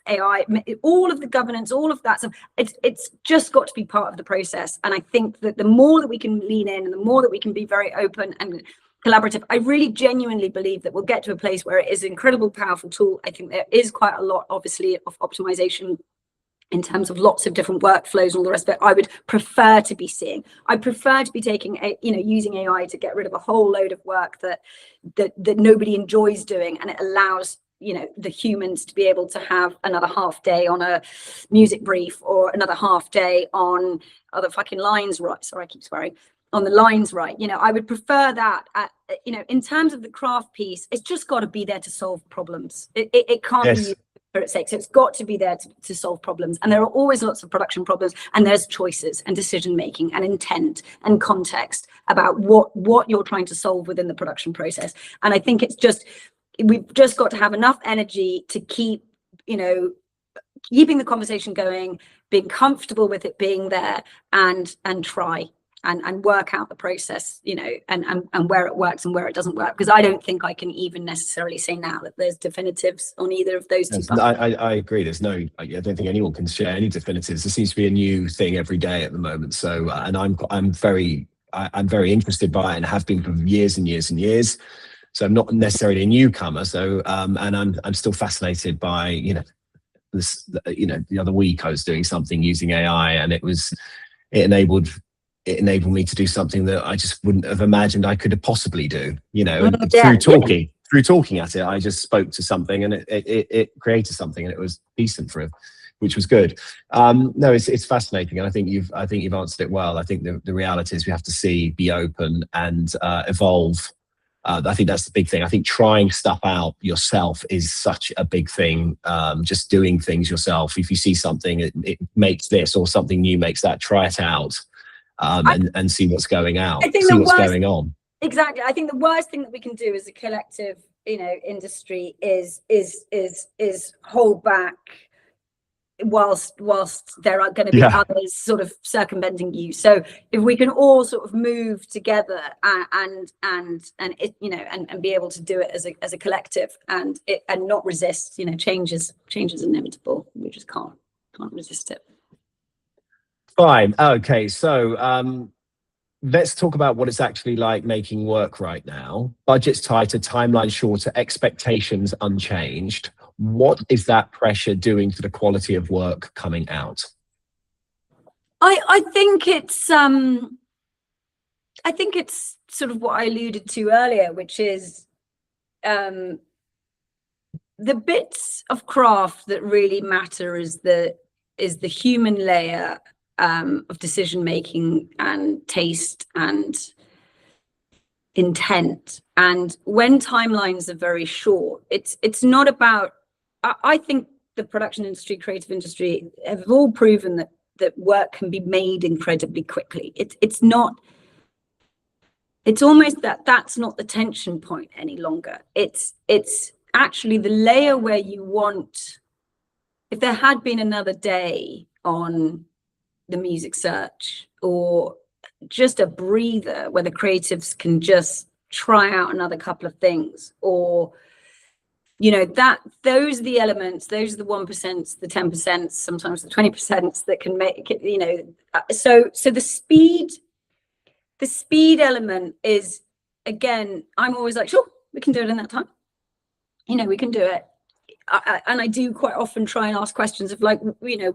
AI, all of the governance, all of that stuff. It's just got to be part of the process. And I think that the more that we can lean in and the more that we can be very open and collaborative, I really genuinely believe that we'll get to a place where it is an incredible, powerful tool. I think there is quite a lot, obviously, of optimization in terms of lots of different workflows and all the rest of it. I would prefer to be taking using AI to get rid of a whole load of work that nobody enjoys doing, and it allows the humans to be able to have another half day on a music brief, or another half day on other fucking lines right. Sorry, I keep swearing. On the lines right. I would prefer that. In terms of the craft piece, it's just got to be there to solve problems. It can't be for its sake. So it's got to be there to solve problems. And there are always lots of production problems, and there's choices and decision making and intent and context about what you're trying to solve within the production process. And I think we've just got to have enough energy to keep, keeping the conversation going, being comfortable with it being there, and try and work out the process, and where it works and where it doesn't work. Because I don't think I can even necessarily say now that there's definitives on either of those two. I agree. I don't think anyone can share any definitives. There seems to be a new thing every day at the moment. So, and I'm very interested by it, and have been for years and years and years. So I'm not necessarily a newcomer. So, and I'm still fascinated by, this, the other week I was doing something using AI, and it enabled me to do something that I just wouldn't have imagined I could have possibly do, through talking at it. I just spoke to something, and it created something, and it was decent which was good. No, it's fascinating. And I think you've answered it well. I think the reality is we have to be open and evolve. I think that's the big thing. I think trying stuff out yourself is such a big thing. Just doing things yourself. If you see something, it makes this, or something new makes that, try it out. And see what's going out, see what's going on. Exactly. I think the worst thing that we can do as a collective, industry is hold back whilst there are going to be others sort of circumventing you. So if we can all sort of move together and it, you know, and be able to do it as a collective and not resist, you know, change is inevitable. We just can't resist it. Fine. Okay. So let's talk about what it's actually like making work right now. Budget's tighter, timeline shorter, expectations unchanged. What is that pressure doing to the quality of work coming out? I think it's sort of what I alluded to earlier, which is the bits of craft that really matter is the human layer of decision making and taste and intent. And when timelines are very short, it's not about, I think the production industry, creative industry have all proven that work can be made incredibly quickly. It's almost that's not the tension point any longer. It's actually the layer where you want, if there had been another day on the music search, or just a breather where the creatives can just try out another couple of things, or, you know, those are the elements, those are the 1%, the 10%, sometimes the 20% that can make it, you know. So the speed element is, again, I'm always like, sure, we can do it in that time. You know, we can do it. And I do quite often try and ask questions of, like, you know,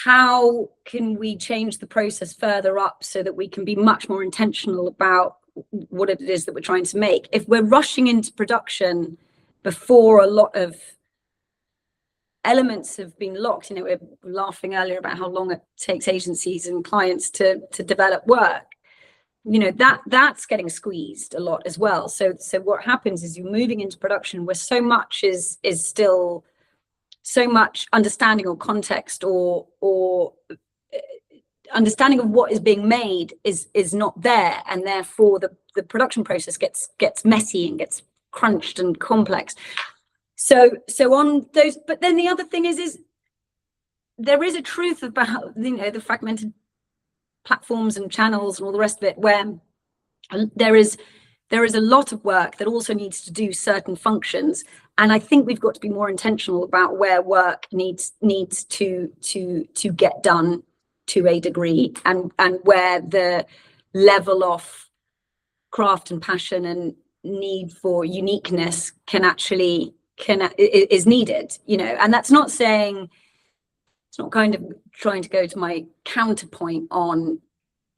how can we change the process further up so that we can be much more intentional about what it is that we're trying to make. If we're rushing into production before a lot of elements have been locked, you know, we were laughing earlier about how long it takes agencies and clients to develop work, you know, that's getting squeezed a lot as well. So what happens is you're moving into production where so much is still, so much understanding or context or understanding of what is being made is not there, and therefore the production process gets messy and gets crunched and complex. So on those, but then the other thing is there is a truth about, you know, the fragmented platforms and channels and all the rest of it, where there is a lot of work that also needs to do certain functions, and I think we've got to be more intentional about where work needs to get done to a degree, and where the level of craft and passion and need for uniqueness is needed, you know. And that's not saying, it's not kind of trying to go to my counterpoint on,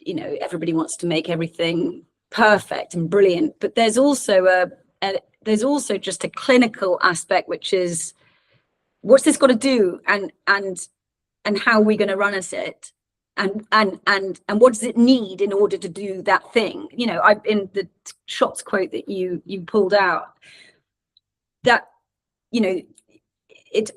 you know, everybody wants to make everything perfect and brilliant, but there's also just a clinical aspect, which is, what's this got to do, and how are we going to run at it, and what does it need in order to do that thing, you know. I've, in the Shots quote that you pulled out, that, you know, it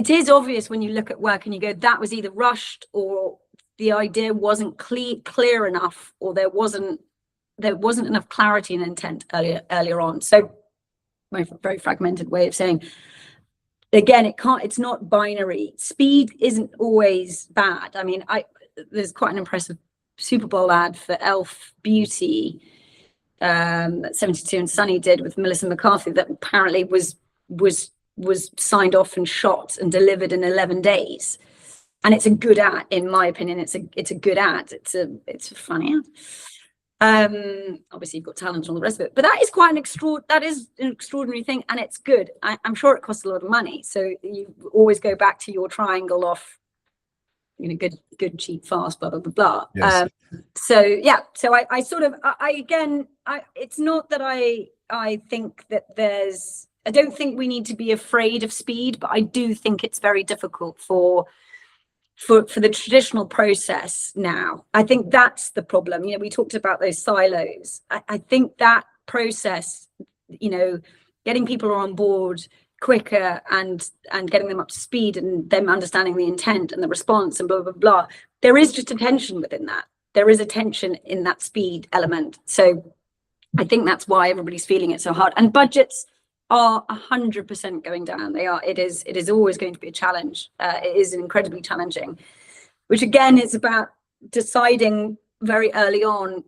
is obvious when you look at work and you go, that was either rushed, or the idea wasn't clear enough, or there wasn't enough clarity and intent earlier on. So my very fragmented way of saying, again, it's not binary. Speed isn't always bad. I mean, there's quite an impressive Super Bowl ad for Elf Beauty that 72 and Sunny did with Melissa McCarthy, that apparently was signed off and shot and delivered in 11 days. And it's a good ad, in my opinion. It's a good ad. It's a funny ad. Obviously you've got talent and all the rest of it, but that is quite an extraordinary thing, and it's good. I'm sure it costs a lot of money, so you always go back to your triangle of, you know, good, cheap, fast, blah blah blah blah. Yes. So yeah, so I sort of, it's not that I think that I don't think we need to be afraid of speed, but I do think it's very difficult for the traditional process now. I think that's the problem. You know, we talked about those silos. I think that process, you know, getting people on board quicker and getting them up to speed, and them understanding the intent and the response and blah blah blah, there is just a tension within that. There is a tension in that speed element. So I think that's why everybody's feeling it so hard. And budgets are 100% going down. It is always going to be a challenge. It is incredibly challenging, which again is about deciding very early on,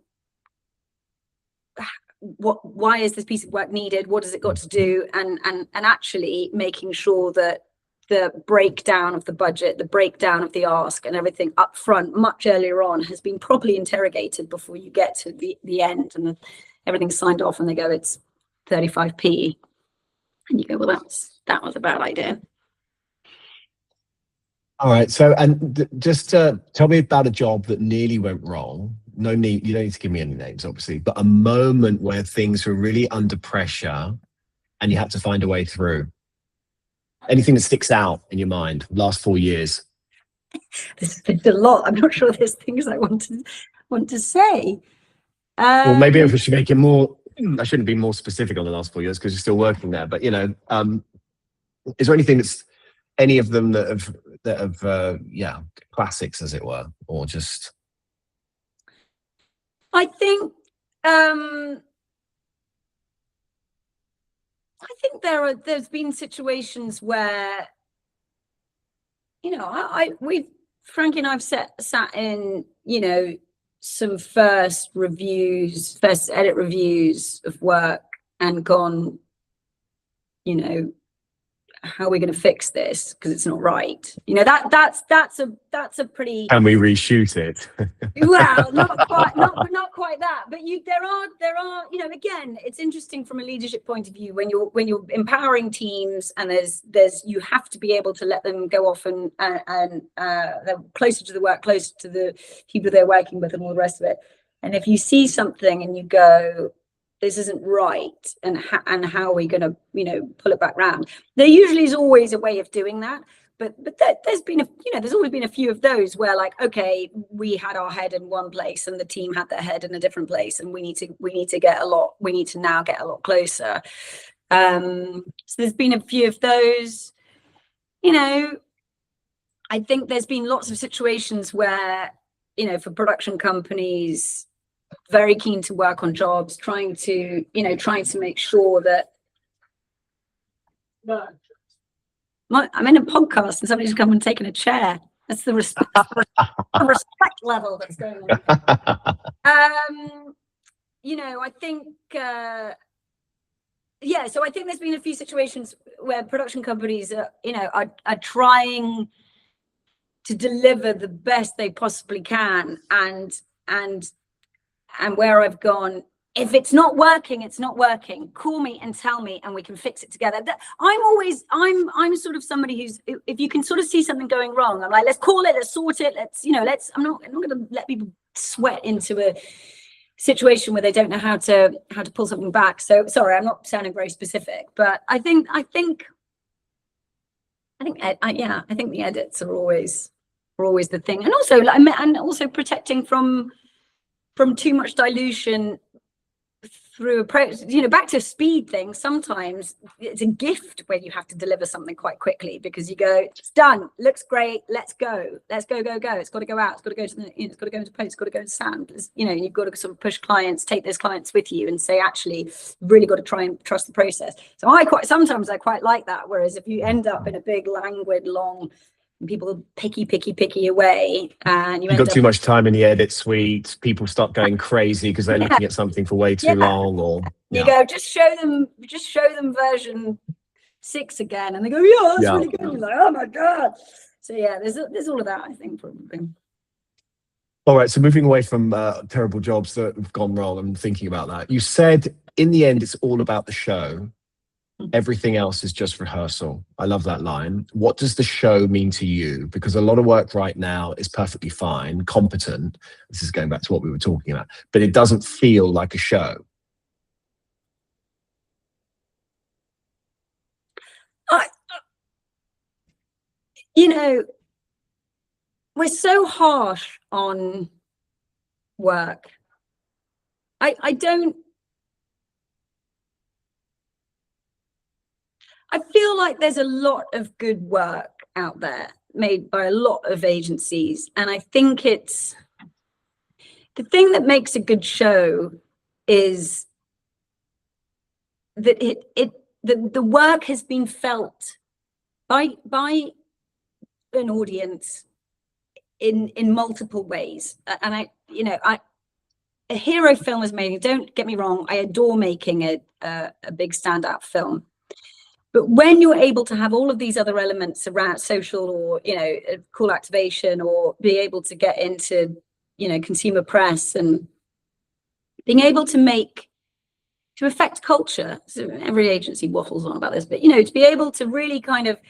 why is this piece of work needed? What has it got to do? And actually making sure that the breakdown of the budget, the breakdown of the ask and everything up front much earlier on has been properly interrogated before you get to the end and everything's signed off and they go, it's 35p. And you go, well, that was a bad idea. All right. So, and just tell me about a job that nearly went wrong. No need, you don't need to give me any names, obviously, but a moment where things were really under pressure and you had to find a way through. Anything that sticks out in your mind, last 4 years? There's a lot. I'm not sure there's things I want to say. Well, maybe if we should make it more, I shouldn't be more specific on the last 4 years because you're still working there. But, you know, is there anything that's any of them that have yeah, classics, as it were, or just? I think there's been situations where, you know, Frankie and I've sat in, you know, some first edit reviews of work and gone, you know, how are we going to fix this because it's not right? You know, that's a pretty. Can we reshoot it? Well, not quite that, but there are, you know, again, it's interesting from a leadership point of view when you're empowering teams and you have to be able to let them go off and they're closer to the work, closer to the people they're working with and all the rest of it. And if you see something and you go, this isn't right, and how are we going to, you know, pull it back round? There usually is always a way of doing that, but there's always been a few of those where, like, okay, we had our head in one place and the team had their head in a different place, and we need to now get a lot closer. So there's been a few of those. You know, I think there's been lots of situations where, you know, for production companies, very keen to work on jobs, trying to make sure that I'm in a podcast and somebody's come and taken a chair. That's the respect level that's going on. You know, I think yeah, so I think there's been a few situations where production companies are trying to deliver the best they possibly can, and where I've gone, if it's not working, it's not working. Call me and tell me, and we can fix it together. I'm sort of somebody who's, if you can sort of see something going wrong, I'm like, let's call it, let's sort it, I'm not going to let people sweat into a situation where they don't know how to pull something back. So sorry, I'm not sounding very specific, but I think the edits are always the thing, and also protecting from too much dilution through approach, you know, back to speed things. Sometimes it's a gift when you have to deliver something quite quickly because you go, it's done, looks great, let's go, go. It's got to go out, it's got to go to it's got to go into post, it's got to go into sound. You know, you've got to sort of push clients, take those clients with you and say, actually, you've really got to try and trust the process. So sometimes I quite like that. Whereas if you end up in a big, languid, long, people picky away, and you've got too much time in the edit suite, people start going crazy because they're looking at something for way too long, or you go, just show them version 6 again, and they go, yeah, that's really good. You're like, oh my god. So yeah, there's all of that, I think, probably. All right, so moving away from terrible jobs that have gone wrong, I'm thinking about that. You said in the end it's all about the show. Everything else is just rehearsal. I love that line. What does the show mean to you? Because a lot of work right now is perfectly fine, competent. This is going back to what we were talking about, but it doesn't feel like a show. You know, we're so harsh on work. I feel like there's a lot of good work out there made by a lot of agencies. And I think it's the thing that makes a good show is that the work has been felt by an audience in multiple ways. And a hero film is amazing. Don't get me wrong, I adore making a big standout film. But when you're able to have all of these other elements around social, or, cool activation, or be able to get into, consumer press, and being able to affect culture. So every agency waffles on about this, but, to be able to really kind of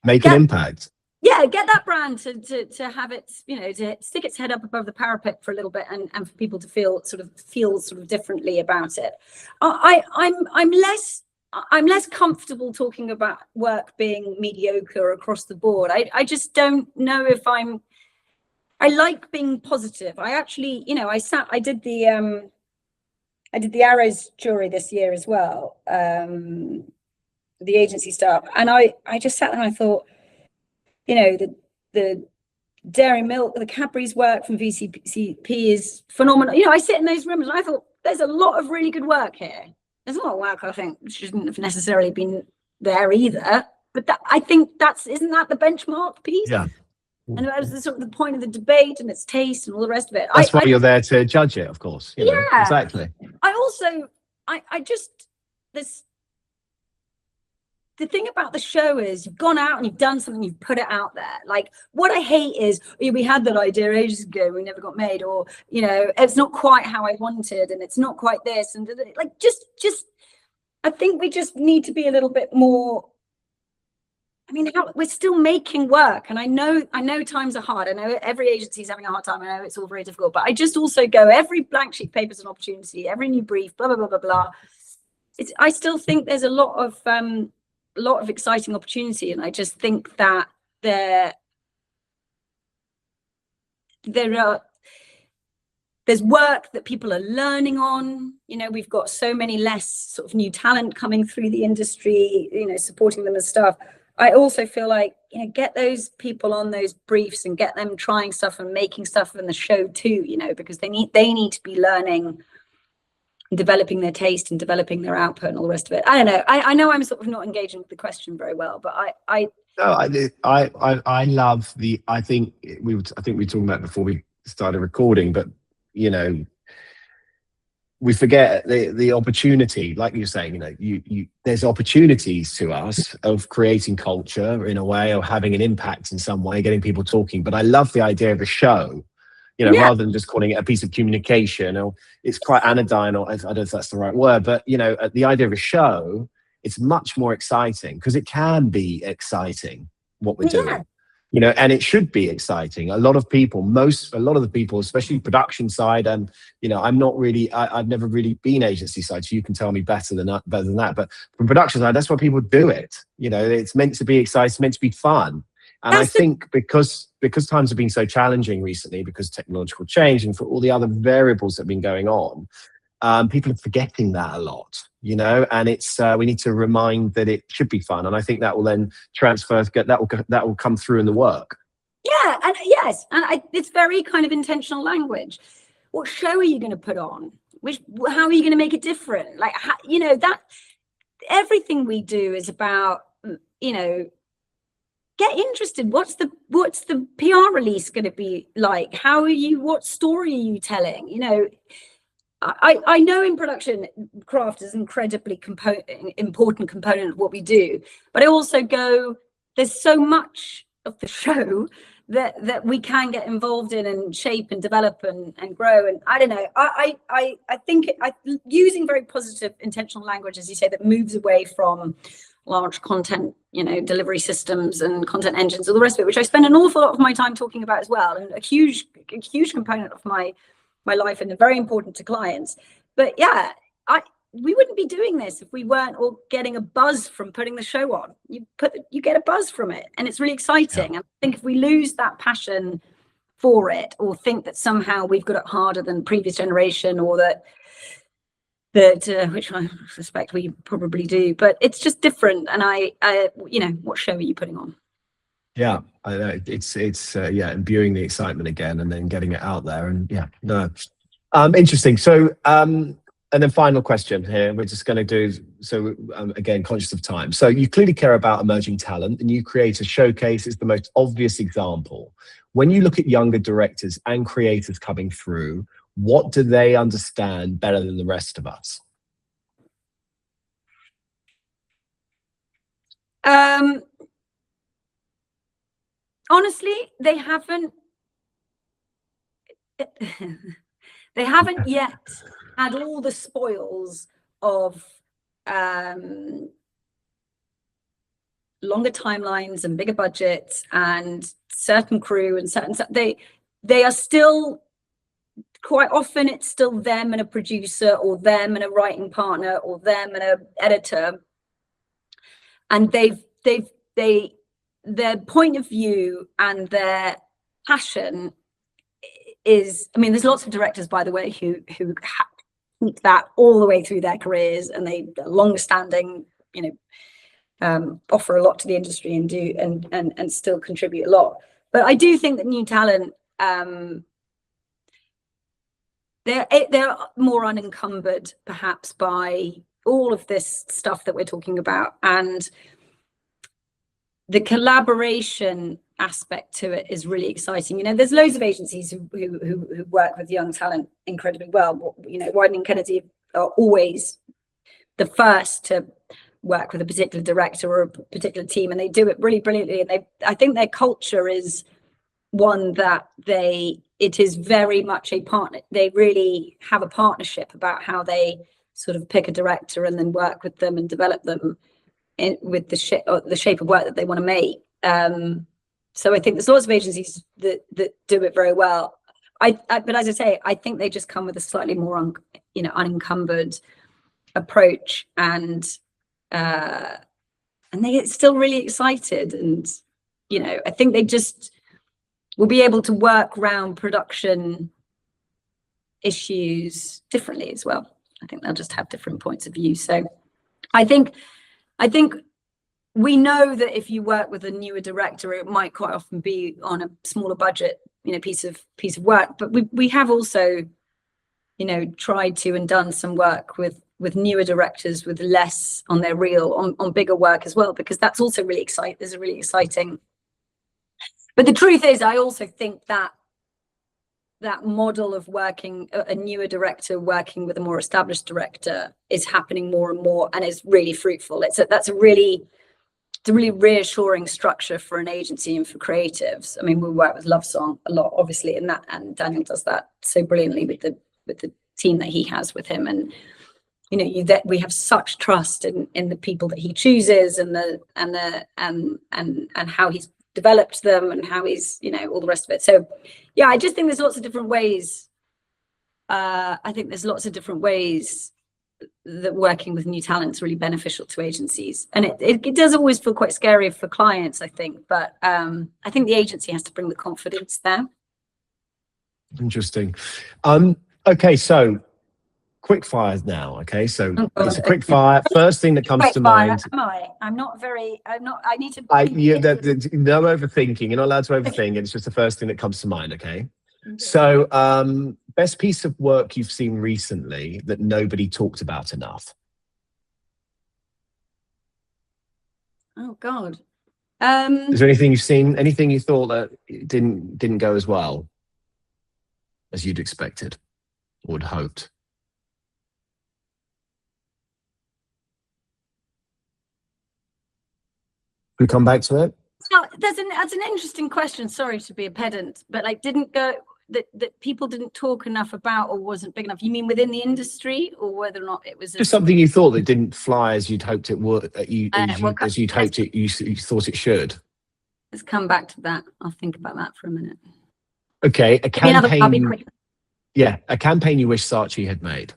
make an impact. Yeah, get that brand to have its, to stick its head up above the parapet for a little bit, and for people to feel sort of differently about it. I'm less comfortable talking about work being mediocre across the board. I just don't know if I like being positive. I actually, I did the Arrows jury this year as well, the agency stuff, and I just sat there and I thought, the Dairy Milk, the Cadbury's work from VCP is phenomenal. I sit in those rooms and I thought, there's a lot of really good work here. There's a lot of work I think shouldn't have necessarily been there either. But I think isn't that the benchmark piece? Yeah. And that was the sort of the point of the debate, and its taste and all the rest of it. That's why you're there to judge it, of course. Yeah, exactly. The thing about the show is you've gone out and you've done something, you've put it out there. Like, what I hate is, we had that idea ages ago, we never got made, or, it's not quite how I wanted, and it's not quite this, and like, just I think we just need to be a little bit more. We're still making work, and I know times are hard. I know every agency is having a hard time. I know it's all very difficult, but I just also go, every blank sheet paper is an opportunity, every new brief, blah, blah, blah, blah, blah. I still think there's a lot of exciting opportunity, and I just think that there's work that people are learning on. We've got so many less sort of new talent coming through the industry, supporting them and stuff. I also feel like, get those people on those briefs and get them trying stuff and making stuff in the show too, because they need to be learning, developing their taste and developing their output and all the rest of it. I don't know. I know I'm sort of not engaging with the question very well, but I love I think we were talking about before we started recording, but we forget the opportunity, like you're saying, there's opportunities to us of creating culture in a way, or having an impact in some way, getting people talking. But I love the idea of a show, rather than just calling it a piece of communication, or it's quite anodyne, or I don't know if that's the right word, but the idea of a show, it's much more exciting, because it can be exciting what we're doing. And it should be exciting. A lot of the people, especially production side, and I'm not really, I've never really been agency side, so you can tell me better than that. But from production side, that's why people do it. It's meant to be exciting, it's meant to be fun. And I think because times have been so challenging recently, because technological change and for all the other variables that have been going on, people are forgetting that a lot, and it's we need to remind that it should be fun. And I think that will then transfer, that will come through in the work. Yeah, and yes, and it's very kind of intentional language. What show are you going to put on? How are you going to make it different? Like, that everything we do is about, get interested. What's the PR release going to be like? What story are you telling? I know in production, craft is an incredibly important component of what we do, but I also go, there's so much of the show that we can get involved in and shape and develop and grow. And I don't know, I think using very positive intentional language, as you say, that moves away from large content, delivery systems and content engines, all the rest of it, which I spend an awful lot of my time talking about as well, and a huge component of my life, and very important to clients. But yeah, we wouldn't be doing this if we weren't all getting a buzz from putting the show on. You get a buzz from it, and it's really exciting. Yeah. And I think if we lose that passion for it, or think that somehow we've got it harder than previous generation, or that which I suspect we probably do, but it's just different. And what show are you putting on? Yeah, I know. It's imbuing the excitement again, and then getting it out there. And interesting. So And then final question here. We're just going to do, so again, conscious of time. So you clearly care about emerging talent and you create a showcase. It's the most obvious example. When you look at younger directors and creators coming through, what do they understand better than the rest of us? Honestly, they haven't yet had all the spoils of longer timelines and bigger budgets and certain crew and certain, they are still, quite often it's still them and a producer, or them and a writing partner, or them and an editor, and their point of view and their passion is, I mean, there's lots of directors, by the way, who keep that all the way through their careers, and they're long-standing, offer a lot to the industry and do and still contribute a lot. But I do think that new talent, they're more unencumbered perhaps by all of this stuff that we're talking about, and the collaboration aspect to it is really exciting. There's loads of agencies who work with young talent incredibly well. Wieden and Kennedy are always the first to work with a particular director or a particular team, and they do it really brilliantly. And I think their culture is one that it is very much a partner. They really have a partnership about how they sort of pick a director and then work with them and develop them with the shape of work that they want to make. So I think there's lots of agencies that do it very well. But as I say, I think they just come with a slightly more unencumbered approach, and they get still really excited, and I think they just will be able to work around production issues differently as well. I think they'll just have different points of view. So I think we know that if you work with a newer director, it might quite often be on a smaller budget, piece of work. But we have also, tried to and done some work with newer directors with less on their reel, on bigger work as well, because that's also really exciting. There's a really exciting. But the truth is, I also think that model of working, a newer director working with a more established director, is happening more and more, and is really fruitful. That's a really reassuring structure for an agency and for creatives. I mean, we work with Love Song a lot, obviously, and Daniel does that so brilliantly with the team that he has with him. And we have such trust in the people that he chooses, and how he's developed them, and how he's all the rest of it. So yeah, I just think there's lots of different ways. I think there's lots of different ways that working with new talent is really beneficial to agencies, and it does always feel quite scary for clients, I think, but I think the agency has to bring the confidence there. Interesting. Okay, so quick fires now. Okay, so it's a quick fire. First thing that comes to mind. I'm not. I need to. No overthinking. You're not allowed to overthink. It's just the first thing that comes to mind. Okay. So, best piece of work you've seen recently that nobody talked about enough? Oh God. Is there anything you've seen? Anything you thought that didn't go as well as you'd expected or had hoped? We come back to it. No, that's an interesting question. Sorry to be a pedant, but didn't go that people didn't talk enough about, or wasn't big enough. You mean within the industry, or whether or not it was just something you thought that didn't fly as you'd hoped it would, as you'd hoped it, you thought it should? Let's come back to that. I'll think about that for a minute. Okay, a campaign. Yeah, a campaign you wish Saatchi had made.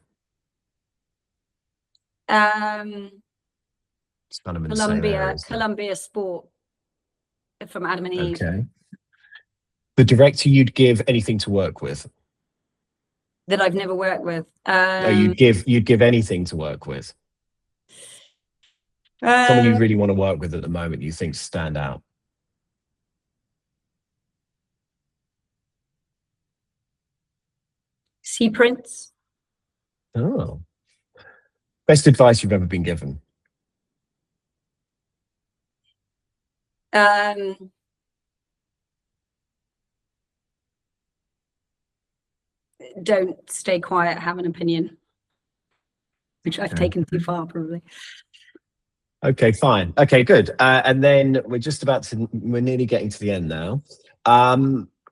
Columbia Sport from Adam and Eve. Okay. The director you'd give anything to work with? That I've never worked with. You'd give anything to work with? Someone you really want to work with at the moment, you think stand out? Sea Prince. Oh, Best advice you've ever been given? Don't stay quiet, have an opinion, which I've taken too far, probably. Okay, fine. Okay, good. And then we're nearly getting to the end now.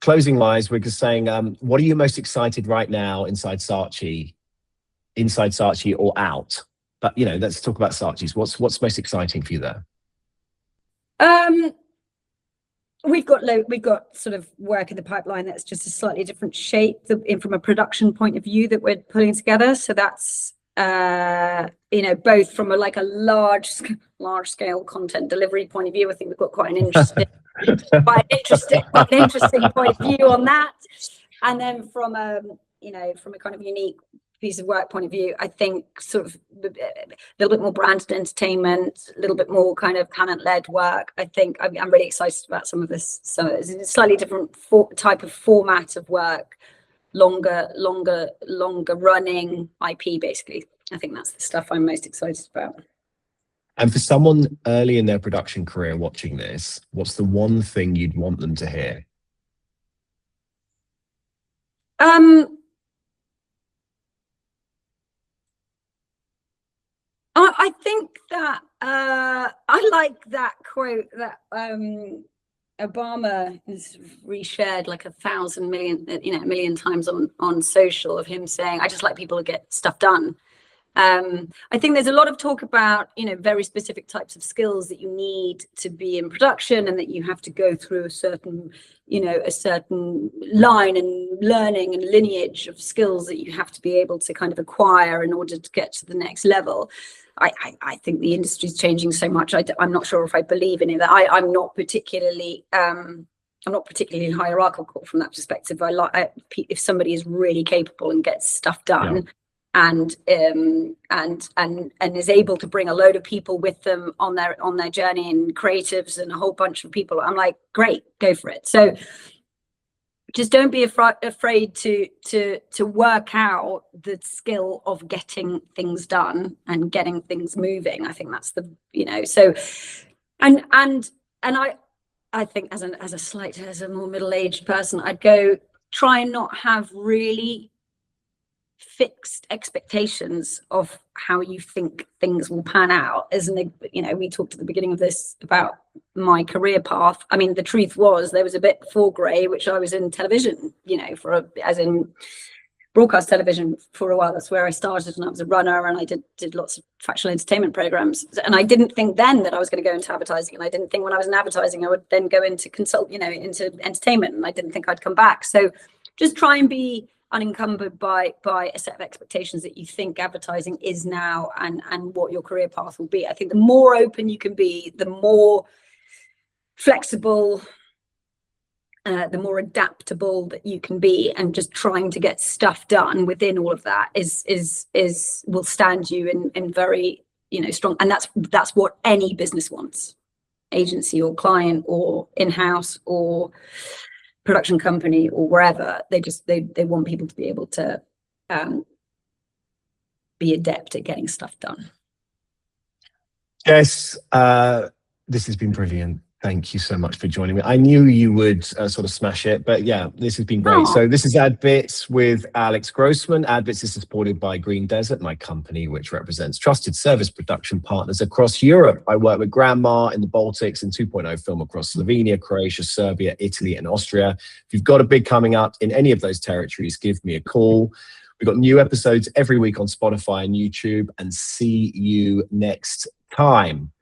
Closing wise, we're just saying, what are you most excited right now inside Saatchi or out? But, let's talk about Saatchi's. What's most exciting for you there? We've got sort of work in the pipeline that's just a slightly different shape from a production point of view that we're putting together. So that's both from a large scale content delivery point of view. I think we've got quite an interesting point of view on that. And then from a kind of unique piece of work point of view, I think sort of a little bit more branded entertainment, a little bit more kind of talent-led work. I think I'm really excited about some of this. So it's a slightly different type of format of work, longer running IP, basically. I think that's the stuff I'm most excited about. And for someone early in their production career watching this, what's the one thing you'd want them to hear? I think that I like that quote that Obama has reshared like 1,000 million times on social, of him saying, "I just like people to get stuff done." I think there's a lot of talk about very specific types of skills that you need to be in production, and that you have to go through a certain line and learning and lineage of skills that you have to be able to kind of acquire in order to get to the next level. I think the industry is changing so much. I'm not sure if I believe in it. I'm not particularly hierarchical from that perspective. If somebody is really capable and gets stuff done. Yeah. And is able to bring a load of people with them on their journey, and creatives and a whole bunch of people, I'm like, great, go for it. So just don't be afraid to work out the skill of getting things done and getting things moving. I think that's so, and I think as a more middle-aged person, I'd go try and not have really fixed expectations of how you think things will pan out. We talked at the beginning of this about my career path. I mean, the truth was there was a bit before Grey, which I was in television, as in broadcast television for a while. That's where I started, and I was a runner, and I did lots of factual entertainment programs. And I didn't think then that I was going to go into advertising, and I didn't think when I was in advertising I would then go into into entertainment, and I didn't think I'd come back. So just try and be unencumbered by a set of expectations that you think advertising is now, and what your career path will be. I think the more open you can be, the more flexible, the more adaptable that you can be, and just trying to get stuff done within all of that will stand you in very strong. And that's what any business wants, agency or client or in-house or production company or wherever. They want people to be able to be adept at getting stuff done. Yes, this has been brilliant. Thank you so much for joining me. I knew you would sort of smash it, but yeah, this has been great. Oh. So this is AdBits with Alex Grossman. AdBits is supported by Green Desert, my company, which represents trusted service production partners across Europe. I work with Grandma in the Baltics and 2.0 Film across Slovenia, Croatia, Serbia, Italy, and Austria. If you've got a big coming up in any of those territories, give me a call. We've got new episodes every week on Spotify and YouTube, and see you next time.